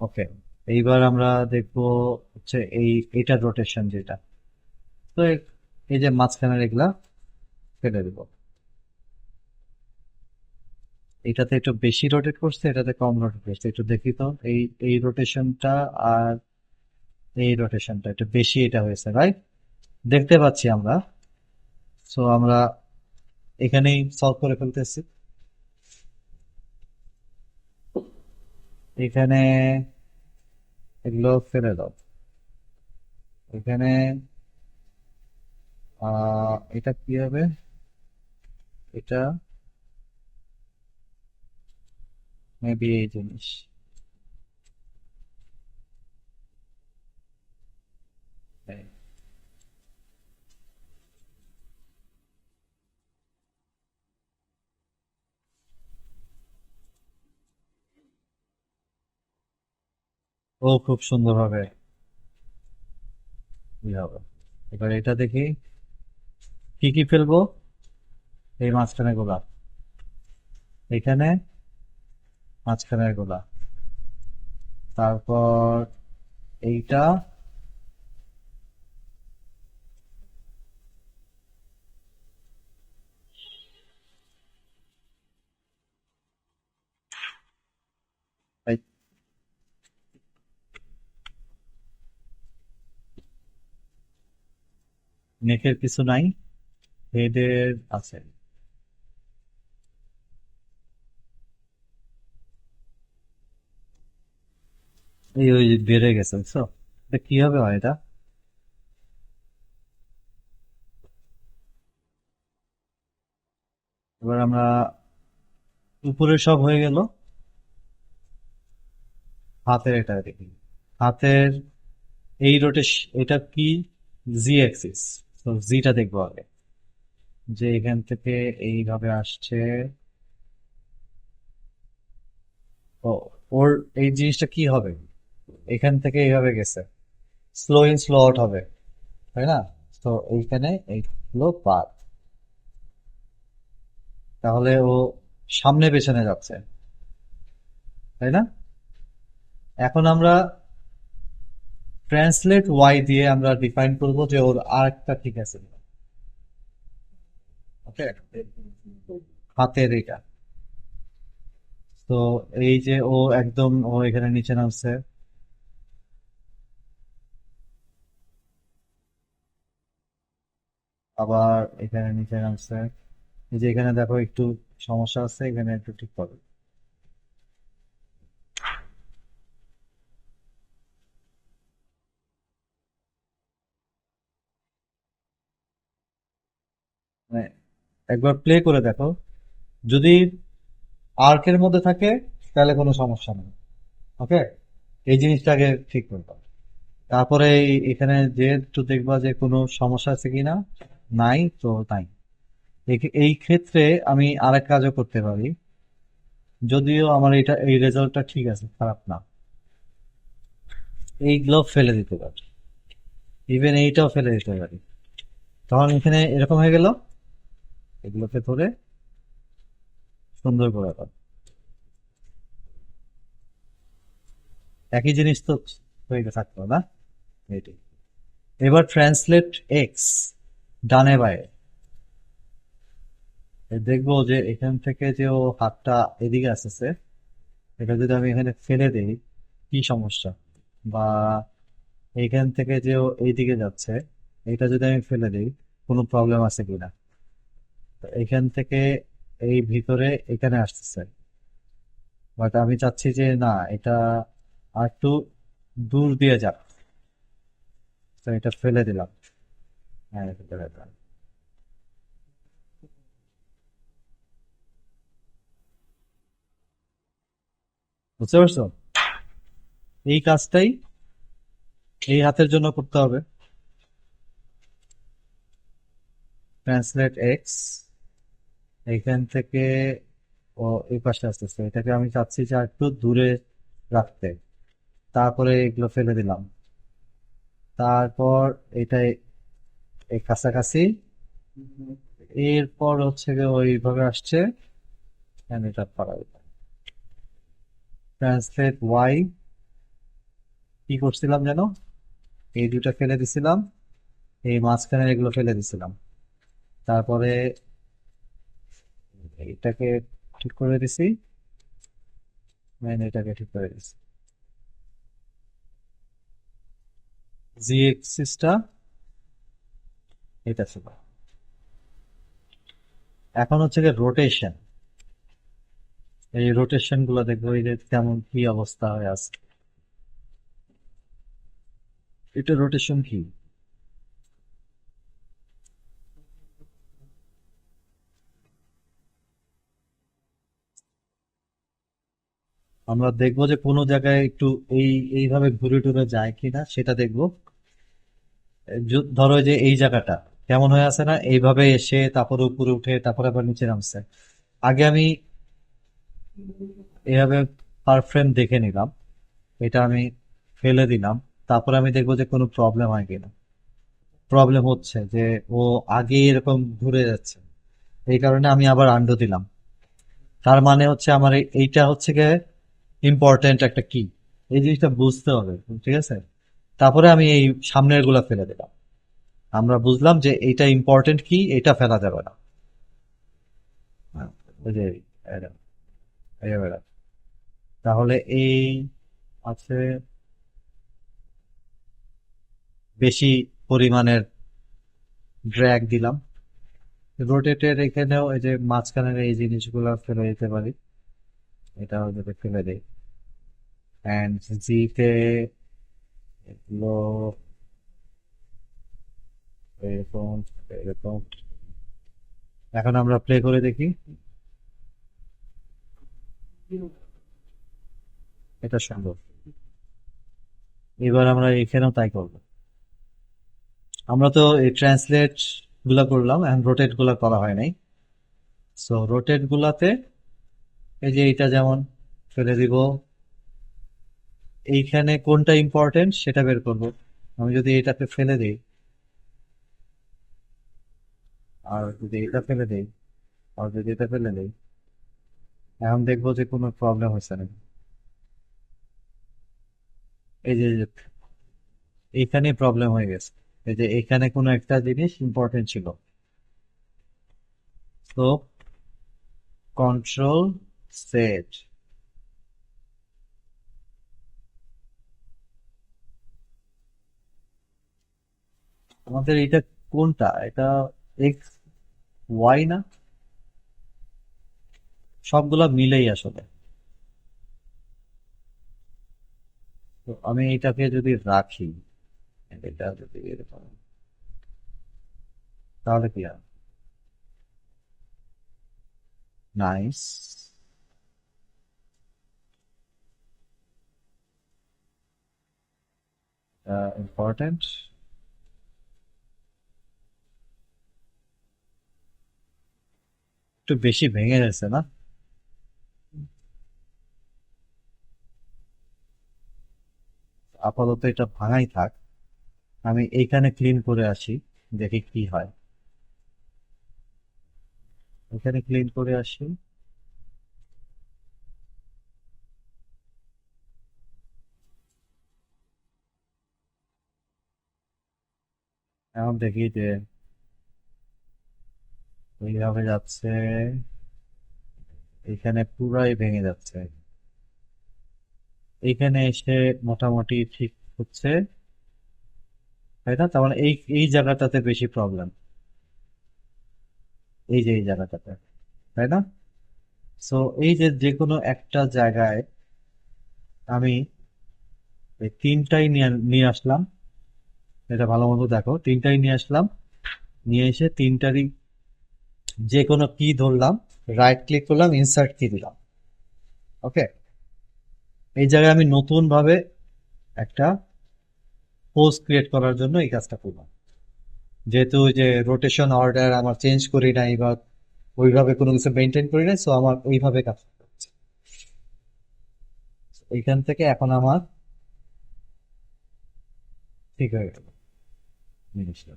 Speaker 1: ওকে, এইবার আমরা দেখবো হচ্ছে এইটার রোটেশন যেটা। তো এই যে মাঝখানের এগুলা ফেলে দিব। এটাতে একটু বেশি রোটেট করছে, এটাতে কম রোটেট করছে, একটু দেখি তো। এই রোটেশনটা আর এই রোটেশনটা একটু বেশি এটা হয়েছে, রাইট? দেখতে পাচ্ছি আমরা। সো আমরা এখানেই সলভ করে ফেলতেছি। এখানে এগুলো ফেলে দাও। এখানে এটা কি হবে? এটা মেবি এই জিনিস। এই, ও খুব সুন্দর হবে। কি হবে? এবার এটা দেখি কি কি ফেলবো। এই মাঝখানে গোলা, এখানে মাঝখানের গোলা, তারপর এইটা, এই নেকের কিছু নাই, হেডের আছে। এই ওই বেড়ে গেছে, বুঝছো? এটা কি হবে হয় এটা? এবার আমরা উপরে সব হয়ে গেল, হাতের এটা দেখি। হাতের এই এটা কি? জি অ্যাক্সিস। তো জিটা দেখবো আগে, যে এখান থেকে এইভাবে আসছে। ও, ওর এই জিনিসটা কি হবে? এখান থেকে এইভাবে গেছে, স্লো ইন স্লো আউট হবে, তাই না? তো এইখানে এইগুলো বাদ, তাহলে ও সামনে পেছনে যাচ্ছে, তাই না? এখন আমরা ট্রান্সলেট ওয়াই দিয়ে আমরা ডিফাইন করব যে ওর আর্কটা ঠিক আছে। ওকে, হাতের এটা। তো এই যে ও একদম ও এখানে নিচে নামছে, আবার এখানে নিচে নামছে। এই যে এখানে দেখো একটু সমস্যা আছে, এখানে একটু ঠিক করো। মানে একবার প্লে করে দেখো, যদি আর্কের মধ্যে থাকে তাহলে কোনো সমস্যা নেই। ওকে, এই জিনিসটাকে ঠিক করবা। তারপরে এখানে যে একটু দেখবা যে কোনো সমস্যা আছে কিনা। নাই তো নাই। এই ক্ষেত্রে আমি আরেক কাজও করতে পারি, যদিও আমার এই রেজাল্টটা ঠিক আছে, খারাপ না। এই গ্লোভ ফেলে দিতে পারি, ইভেন এইটাও ফেলে দিতে পারি। তখন এখানে এরকম হয়ে গেল, এগুলোকে ধরে সুন্দর করে দাও। একই জিনিস তো হয়ে থাকতো না? এইটাই। এবার ট্রান্সলেট এক্স, ডানে বায়ে। দেখবো যে এখান থেকে যে ও হাতটা এদিকে আসতেছে, এটা যদি আমি এখানে ফেলে দিই কি সমস্যা, বা এইখান থেকে যে ও এইদিকে যাচ্ছে এটা যদি আমি ফেলে দিই কোনো প্রবলেম আছে কিনা। তো এখান থেকে এই ভিতরে এখানে আসতেছে, বাট আমি চাচ্ছি যে না, এটা আর একটু দূর দিয়ে যাক। তো এটা ফেলে দিলাম। হ্যাঁ, এটা ফেলে দিলাম। বুঝতে পারছো? এই কাজটাই এই হাতের জন্য করতে হবে। ট্রান্সলেট এক্স, এইখান থেকে ও এই পাশে আসতেছে, এটাকে আমি চাচ্ছি যে আর একটু দূরে রাখতে। তারপরে এগুলো ফেলে দিলাম। তারপর এটা এই কাছাকাছি। এরপর হচ্ছে গিয়ে ওইভাবে আসছে। and এটা করা ট্রান্সলেট ওয়াই, কি করছিলাম যেন, এই দুটা ফেলে দিছিলাম, এই মাঝখানে এগুলো ফেলে দিছিলাম। তারপরে এটাকে ঠিক করে দিছি, এটাকে ঠিক করে দিছি। জি এক্সিসটা এটা ছিল। এখন হচ্ছে গিয়ে রোটেশন। এই রোটেশন গুলো দেখবো এই যে কেমন কি অবস্থা হয়ে আছে। এটা রোটেশন কি, আমরা দেখবো যে কোনো জায়গায় একটু এই এইভাবে ঘুরে টুরে যায় কিনা সেটা দেখবো। ধরো যে এই জায়গাটা কেমন হয়ে আছে না, এইভাবে এসে তারপরে উপরে উঠে তারপরে আবার নিচে নামছে। আগে আমি এভাবে পার ফ্রেম দেখে নিলাম, এটা আমি ফেলে দিলাম। তারপরে আমি দেখবো যে কোনো প্রবলেম হয় কিনা। প্রবলেম হচ্ছে যে ও আগে এরকম ঘুরে যাচ্ছে, এই কারণে আমি আবার আন্ডু দিলাম। তার মানে হচ্ছে আমার এইটা হচ্ছে গিয়ে ইম্পর্টেন্ট একটা কি, এই জিনিসটা বুঝতে হবে। ঠিক আছে, তারপরে আমি এই সামনের গুলা ফেলে দিলাম। আমরা বুঝলাম যে এইটা ইম্পর্টেন্ট কি, এটা ফেলা যাবে না। হ্যাঁ, ওই যে এরা- এরা। তাহলে এই আছে বেশি পরিমাণের ড্র্যাগ দিলাম। রোটেটের এখানেও এই যে মাঝখানের এই জিনিসগুলো ফেলে দিতে পারি, এটাও যদি ফেলে দিই। অ্যান্ড জিতে এগুলো এরকম এরকম। এখন আমরা প্লে করে দেখি। এটা সুন্দর। এবার আমরা এখানেও তাই করব। আমরা তো এই ট্রান্সলেট গুলা করলাম, এখন রোটেট গুলা করা হয় নাই। সো রোটেট গুলাতে এই যে এটা যেমন ফেলে দিব, এইখানে কোনটা ইম্পর্টেন্ট সেটা বের করব। আমি যদি এটাকে ফেলে দিই আর যদি এটা ফেলে দিই আর যদি এটা ফেলে দিই, এখন দেখবো যে কোনো প্রবলেম হচ্ছে না। এই যে এইখানে প্রবলেম হয়ে গেছে। এই যে এখানে কোনো একটা জিনিস ইম্পর্টেন্ট ছিল। তো কন্ট্রোল সেট, আমাদের এটা কোনটা, এটা এক্স ওয়াই না, সবগুলা মিলেই আসলে। তো আমি এটাকে যদি রাখি, এটা যদি এরকম, তাহলে কি হয়? Nice, important. একটু বেশি ভেঙে গেছে না? আপাতত এটা ভাঙাই থাক। আমি এইখানে ক্লিন করে আসি, দেখি কি হয়। এখানে ক্লিন করে আসি। এখন দেখি যে এইভাবে যাচ্ছে, এখানে পুরাই ভেঙে যাচ্ছে, এইখানে এসে মোটামুটি ঠিক হচ্ছে, তাই না? তার মানে এই এই জায়গাটাতে বেশি প্রবলেম, এই যে এই জায়গাটাতে, তাই না? সো এই যে যে কোনো একটা জায়গায় আমি এই তিনটাই নিয়ে নিয়ে আসলাম, এটা ভালো মতো দেখো, তিনটাই নিয়ে আসলাম, নিয়ে এসে তিনটারই যে কোনো কি ধরলাম, রাইট ক্লিক করলাম, ইনসার্ট কি দিলাম। ওকে, এই জায়গায় আমি নতুন ভাবে একটা পোস্ট ক্রিয়েট করার জন্য এই কাজটা করলাম, যেহেতু ওই যে রোটেশন অর্ডার আমার চেঞ্জ করি নাই বা ওইভাবে কোনো কিছু মেনটেন করি নাই, সো আমার ওইভাবে কাজ করতে হচ্ছে। এইখান থেকে এখন আমার ঠিক হয়ে গেল জিনিসটা,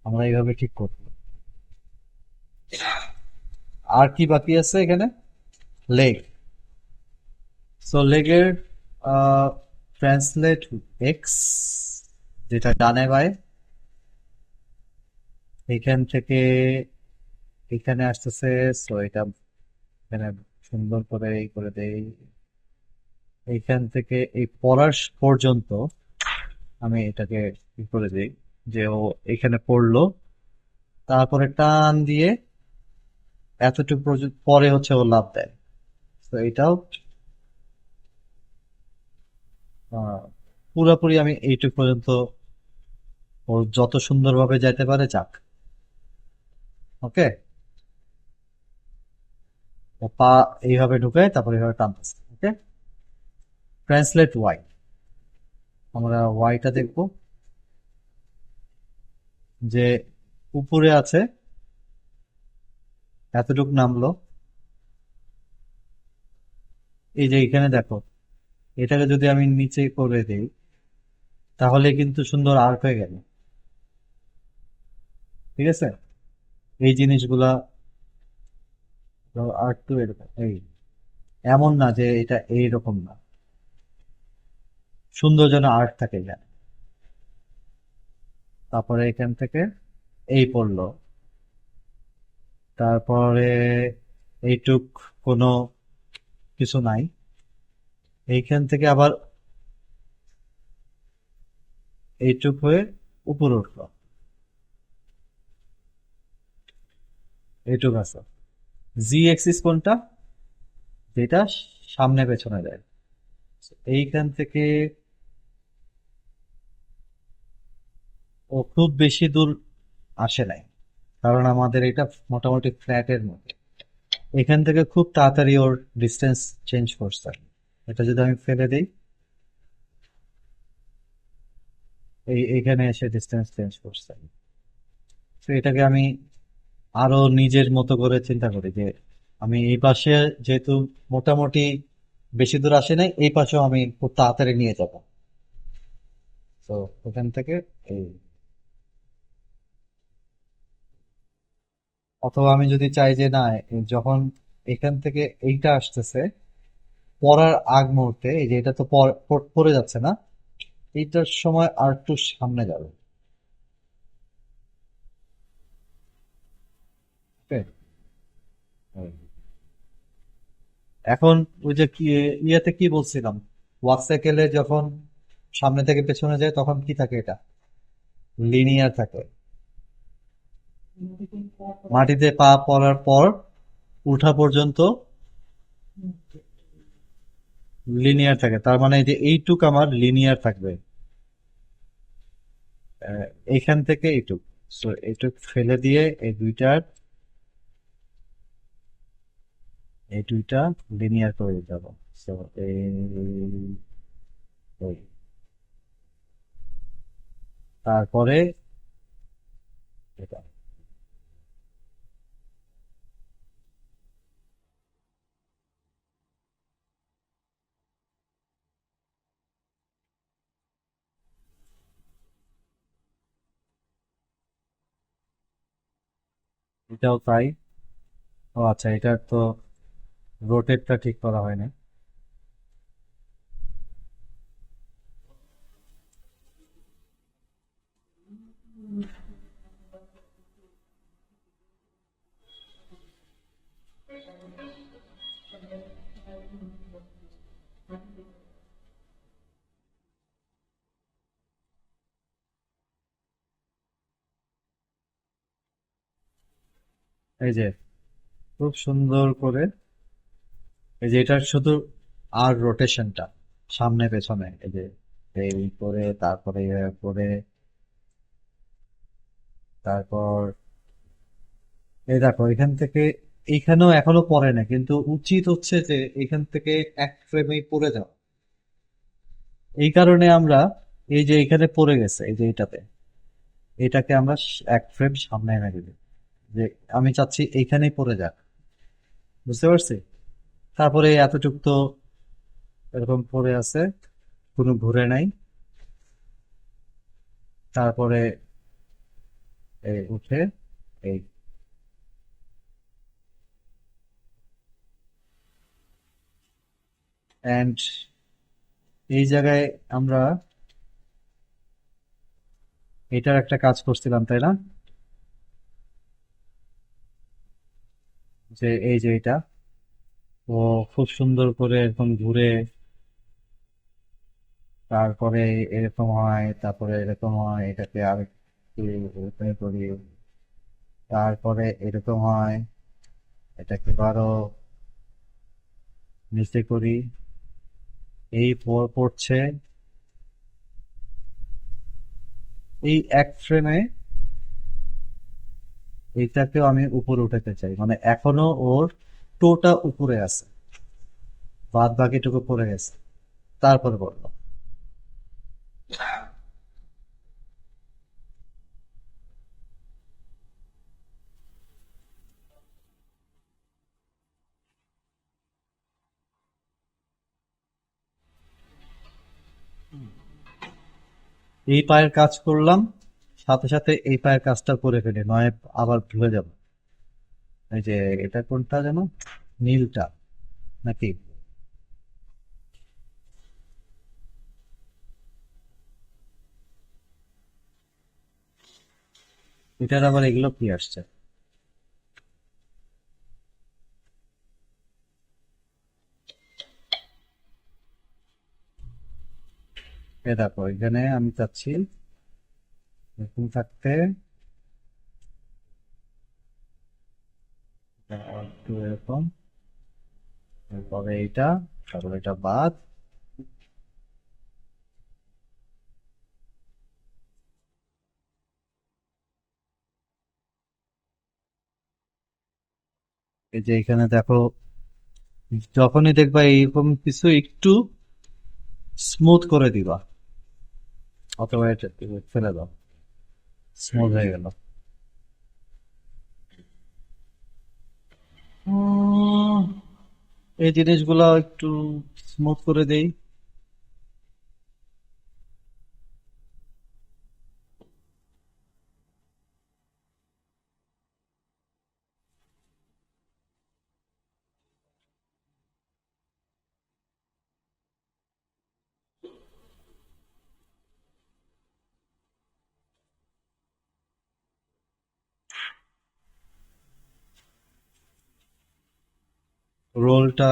Speaker 1: আমরা এইভাবে ঠিক করবো। আর কি বাকি আছে এখানে? লেগ। সো লেগের ট্রান্সলেট এক্স, যেটা ডানে বায়ে, এইখান থেকে এখানে আসতেছে। সো এটা এখানে সুন্দর করে এই করে দেই, এইখান থেকে এই পড়ার পর্যন্ত আমি এটাকে ই করে দিই, যে ও এখানে পড়লো, তারপরে টান দিয়ে এতটুকু পর্যন্ত পরে হচ্ছে ও লাভ দেয়। তো এটাও আহ, পুরোপুরি আমি এইটুকু পর্যন্ত ও যত সুন্দরভাবে যাইতে পারে যাক। ওকে, ও পা এইভাবে ঢুকে তারপরে এইভাবে টানতেছে। ওকে, ট্রান্সলেট ওয়াই, আমরা ওয়াইটা দেখবো, যে উপরে আছে এতটুকু নামলো, এই যে এখানে দেখো, এটাকে যদি আমি নিচে করে দিই তাহলে কিন্তু সুন্দর আর্ট হয়ে গেল। ঠিক আছে, এই জিনিসগুলা আর্ট তো এরকম, এই এমন না যে এটা এইরকম না, সুন্দর যেন আর্ট থাকে এখানে। তারপরে এখান থেকে এই পড়লো, তারপরে এইটুক কোনো কিছু নাই, এইখান থেকে আবার এইটুক হয়ে উপরে উঠলো, এইটুক আছে। জি এক্সিস কোনটা? যেটা সামনে পেছনে দেয়। এইখান থেকে ও খুব বেশি দূর আসে নাই, কারণ আমাদের এটা মোটামুটি ফ্ল্যাটের মধ্যে, এখান থেকে খুব তাড়াতাড়ি ওর ডিস্টেন্স চেঞ্জ করছে। এটা যদি আমি ফেলে দিই, এইখানে এসে ডিস্টেন্স চেঞ্জ করছে। তো এটাকে আমি আরো নিজের মতো করে চিন্তা করি, যে আমি এই পাশে যেহেতু মোটামুটি বেশি দূর আসে নাই, এই পাশেও আমি খুব তাড়াতাড়ি নিয়ে যাব। তো ওখান থেকে এই, অথবা আমি যদি চাই যে না, যখন এখান থেকে এইটা আসতেছে পড়ার আগ মুহূর্তে, এই যে এটা তো পড়ে যাচ্ছে না, এইটার সময় আর একটু সামনে যাবে। Okay? এখন ওই যে কি ইয়েতে কি বলছিলাম, ওয়াকসাইকেলে যখন সামনে থেকে পেছনে যায় তখন কি থাকে, এটা লিনিয়ার থাকে। মাটিতে পা পড়ার পর উঠা পর্যন্ত লিনিয়ার থাকে, তার মানে এই যে এইটুক আমার লিনিয়ার থাকবে, এইখান থেকে এইটুক। সো এইটুক ফেলে দিয়ে এই দুইটা লিনিয়ার করে দিতে হবে। সো এই তারপরে এটা, এটাও তাই। ও আচ্ছা, এটার তো রোটেটটা ঠিক করা হয়নি। এই যে খুব সুন্দর করে, এই যে এটার শুধু আর রোটেশনটা সামনে পেছনে, এই যে এই করে তারপরে এইভাবে করে, তারপর এই দেখো এখান থেকে এইখানেও এখনো পড়ে না, কিন্তু উচিত হচ্ছে যে এখান থেকে এক ফ্রেমেই পড়ে যাও। এই কারণে আমরা এই যে এখানে পড়ে গেছে, এই যে এইটাতে, এটাকে আমরা এক ফ্রেম সামনে এনে দিবি, যে আমি চাচ্ছি এইখানেই পড়ে যাক। বুঝতে পারছি? তারপরে এতটুক তো এরকম পড়ে আছে, কোনো ঘুরে নাই। তারপরে এই উঠে এই এন্ড এই জায়গায় আমরা এটার একটা কাজ করছিলাম, তাই না? যে এই যে এটা ও খুব সুন্দর করে এরকম ঘুরে, তারপরে এরকম হয়, তারপরে এরকম হয়, এটাকে আরেকটু এরকম করি, তারপরে এরকম হয়, এটাকে আরো নিচে করি, এই পড়ছে। এই এক ফ্রেমে এইটাকেও আমি উপরে উঠাতে চাই, মানে এখনো ওর টোটা উপরে আছে, বাদ বাকিটুকু পড়ে গেছে। তারপরে বললো এই পায়ের কাজ করলাম, সাথে সাথে এই পায়ের কাজটা করে ফেলি, নয় আবার ভুলে যাব। এই যে এটা কোনটা যেন, নীলটা নাকি? এটার আবার এগুলো কি আসছে? এ দেখো এখানে আমি চাচ্ছি এরকম থাকতে, একটু এরকম, তারপরে এইটা, তারপরে এটা বাদ। এই যে এখানে দেখো, যখনই দেখবা এইরকম কিছু একটু স্মুথ করে দিবা, অথবা এটা ফেলে দাও, স্মুথ হয়ে গেল। উম, এই জিনিসগুলো একটু স্মুথ করে দেই। রোলটা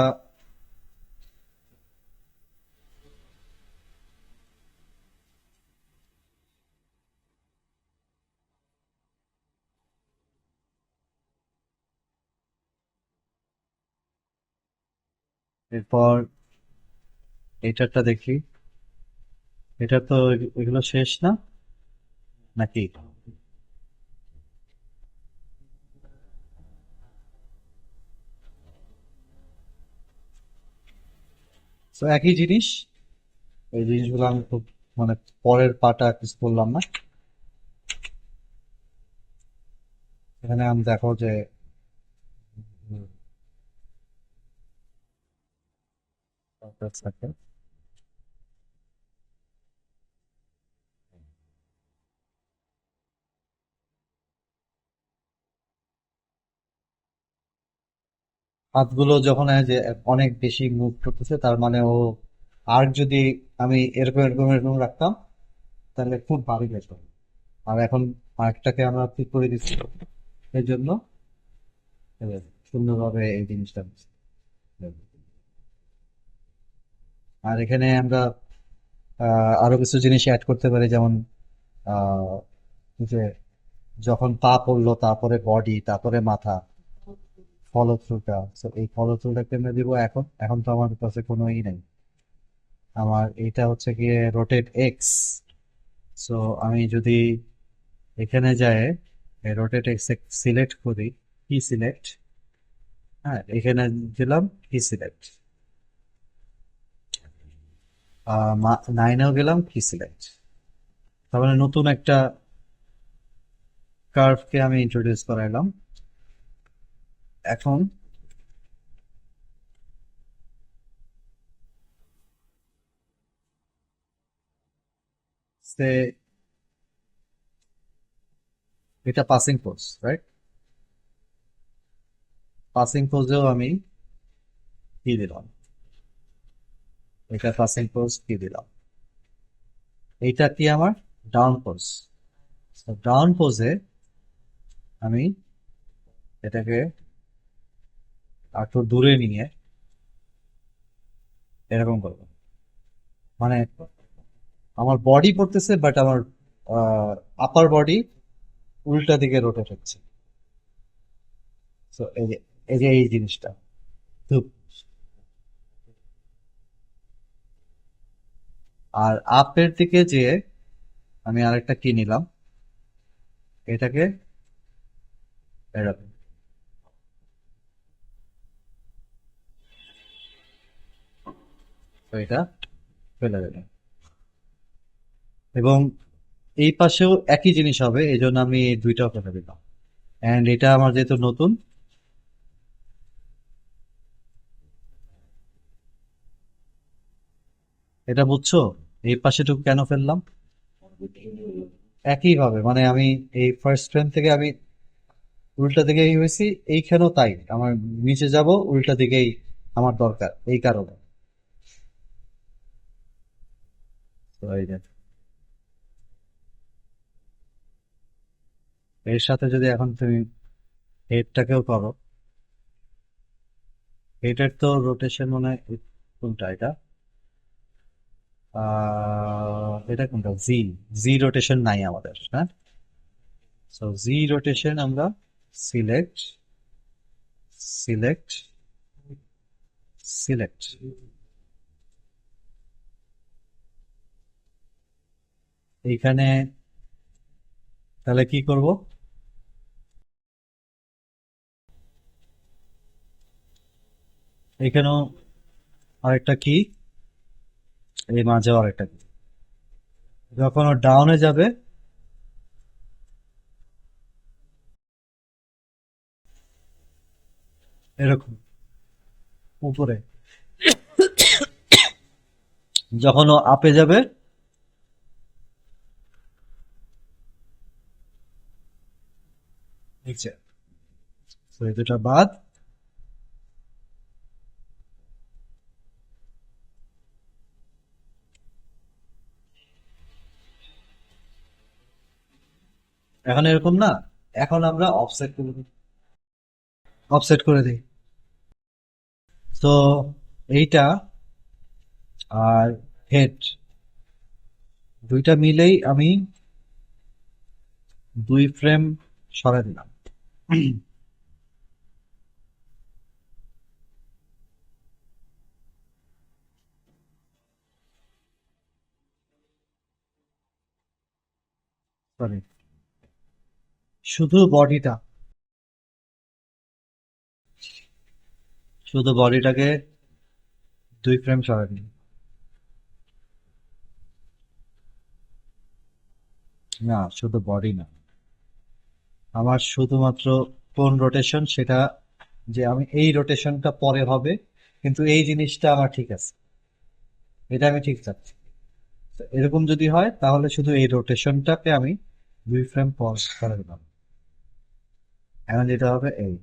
Speaker 1: এরপর এটারটা দেখি, এটা তো এগুলো শেষ না নাকি? তো একই জিনিস, এই জিনিসগুলো আমি খুব, মানে পরের পাটা কিছু করলাম না। এখানে আমি দেখো যে থাকে, হাতগুলো যখন এই যে অনেক বেশি মুভ করতেছে, তার মানে ও আর যদি আমি এরকম এরকম এরকম রাখতাম তাহলে খুব ভারী যেত। আর এখন আরেকটাকে আমরা ঠিক করে দিচ্ছি, এই জন্য এই যে সুন্দরভাবে এই জিনিসটা হচ্ছে। আর এখানে আমরা আরো কিছু জিনিস অ্যাড করতে পারি, যেমন আহ, এই যে যখন পা পড়লো, তারপরে বডি, তারপরে মাথা, ফলো থ্রুটা, তো এই ফলো থ্রুটা কেমনে দিব? এখন এখন তো আমার কাছে কোনো ই নেই। আমার এটা হচ্ছে গিয়ে রোটেট এক্স। সো আমি যদি এখানে যায় রোটেট এক্স সিলেক্ট করি, কি সিলেক্ট, হ্যাঁ এখানে দিলাম কি সিলেক্ট, নাইনেও গেলাম কি সিলেক্ট, তার মানে নতুন একটা কার্ভকে আমি ইন্ট্রোডিউস করাইলাম। এখন সে এটা পাসিং ফোর্স, রাইট? পাসিং ফোর্সেও আমি কি দিলাম, এটা পাসিং ফোর্স কি দিলাম, এইটা কি আমার ডাউন ফোর্স। ডাউন ফোর্সে আমি এটাকে একটু দূরে নিয়ে এরকম করবো, মানে আমার বডি পড়তেছে বাট আমার আপার বডি উল্টা দিকে রোটেট হচ্ছে। তো এই যে এই জিনিসটা ধুপ। আর আপের দিকে যে আমি আরেকটা কি নিলাম, এটাকে এরকম, তো এটা ফেলে দেবে। এবং এই পাশেও একই জিনিস হবে, এই জন্য আমি এই দুইটাও ফেলে দিলাম। অ্যান্ড এটা আমার যেহেতু নতুন, এটা বুঝছো এই পাশেটুকু কেন ফেললাম? একই ভাবে মানে আমি এই ফার্স্ট ফ্রেম থেকে আমি উল্টা দিকেই হয়েছি, এইখানেও তাই আমার নিচে যাব উল্টা দিকেই আমার দরকার, এই কারণে। তো এই যে এর সাথে যদি এখন তুমি হেডটাকেও করো, হেডের তো রোটেশন মনে হয় কোনটা এটা, এটা কোনটা, জি, জি রোটেশন নাই আমাদের, হ্যাঁ। সো জি রোটেশন আমরা সিলেক্ট, সিলেক্ট, সিলেক্ট, এইখানে তাহলে কি করব, এখানেও আরেকটা কি, এই মাঝেও আরেকটা কি, যখন ও ডাউনে যাবে এরকম উপরে, যখন ও আপে যাবে নিচে। তো এই দুটা বাদ। এখন এরকম না, এখন আমরা অফসেট করে দিই, অফসেট করে দিই। তো এইটা আর হেড দুইটা মিলেই আমি 2 ফ্রেম সরাই দিলাম। সরি, শুধু বডিটা, শুধু বডিটাকে 2 ফ্রেম সরাই দিই। না, শুধু বডি না, আমার শুধুমাত্র কোন রোটেশন সেটা, যে আমি এই রোটেশনটা পরে হবে, কিন্তু এই জিনিসটা আমার ঠিক আছে, এটা আমি ঠিক চাচ্ছি। তো এরকম যদি হয় তাহলে শুধু এই রোটেশনটাকে আমি 2 ফ্রেম পর করে দিলাম। এখন যেটা হবে এই,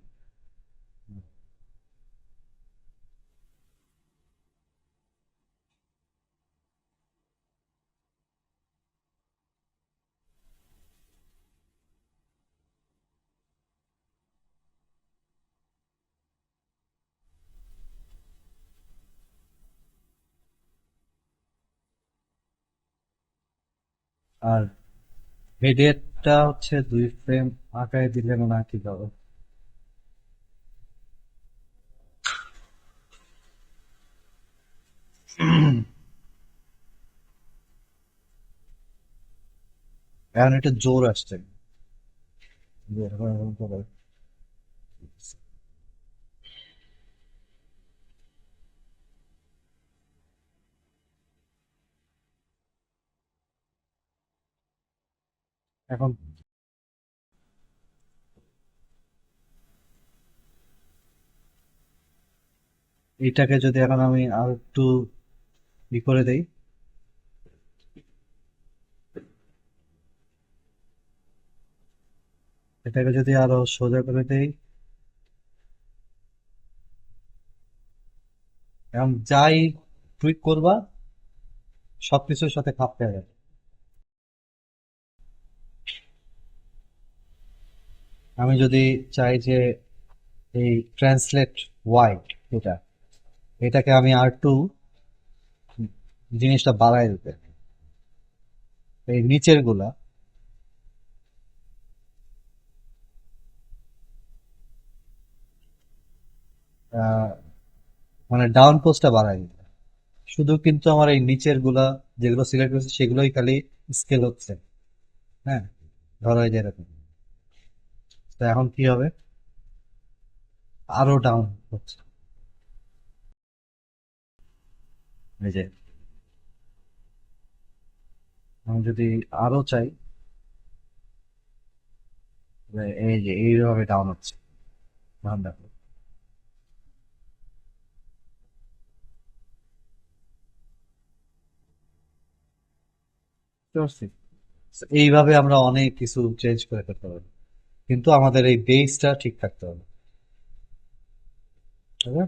Speaker 1: আর হেডেরটা হচ্ছে 2 ফ্রেম আঁকায় দিলে মনে হয় ঠিক হবে। এখন এটা জোর আসছে, যে এরকম এরকম করে। এখন এইটাকে যদি এখন আমি আর একটু করে দেই, এটাকে যদি আরো সোজা করে দেই, এখন যাই টুইক করবা সবকিছুর সাথে খাপ খেয়ে যাবে। আমি যদি চাই যে এই ট্রান্সলেট হোয়াইট, এটা এটাকে আমি আর একটু জিনিসটা বাড়াই দিতে, এই নিচের গুলা আহ, মানে ডাউন পোস্টটা বাড়াই দিতে, শুধু কিন্তু আমার এই নিচের গুলা যেগুলো সিলেক্ট করেছে সেগুলোই খালি স্কেল হচ্ছে। হ্যাঁ, ধরো এই যে এরকম। তো এখন কি হবে, আরো ডাউন হচ্ছে। এই যে আমি যদি আরো চাই, যে এই যে এইভাবে ডাউন হচ্ছে, ডাউন দেখো, বুঝতে পারছি? So, এইভাবে আমরা অনেক কিছু চেঞ্জ করে ফেলতে পারবো, কিন্তু আমাদের এই বেসটা ঠিক থাকতে হবে, তাই না?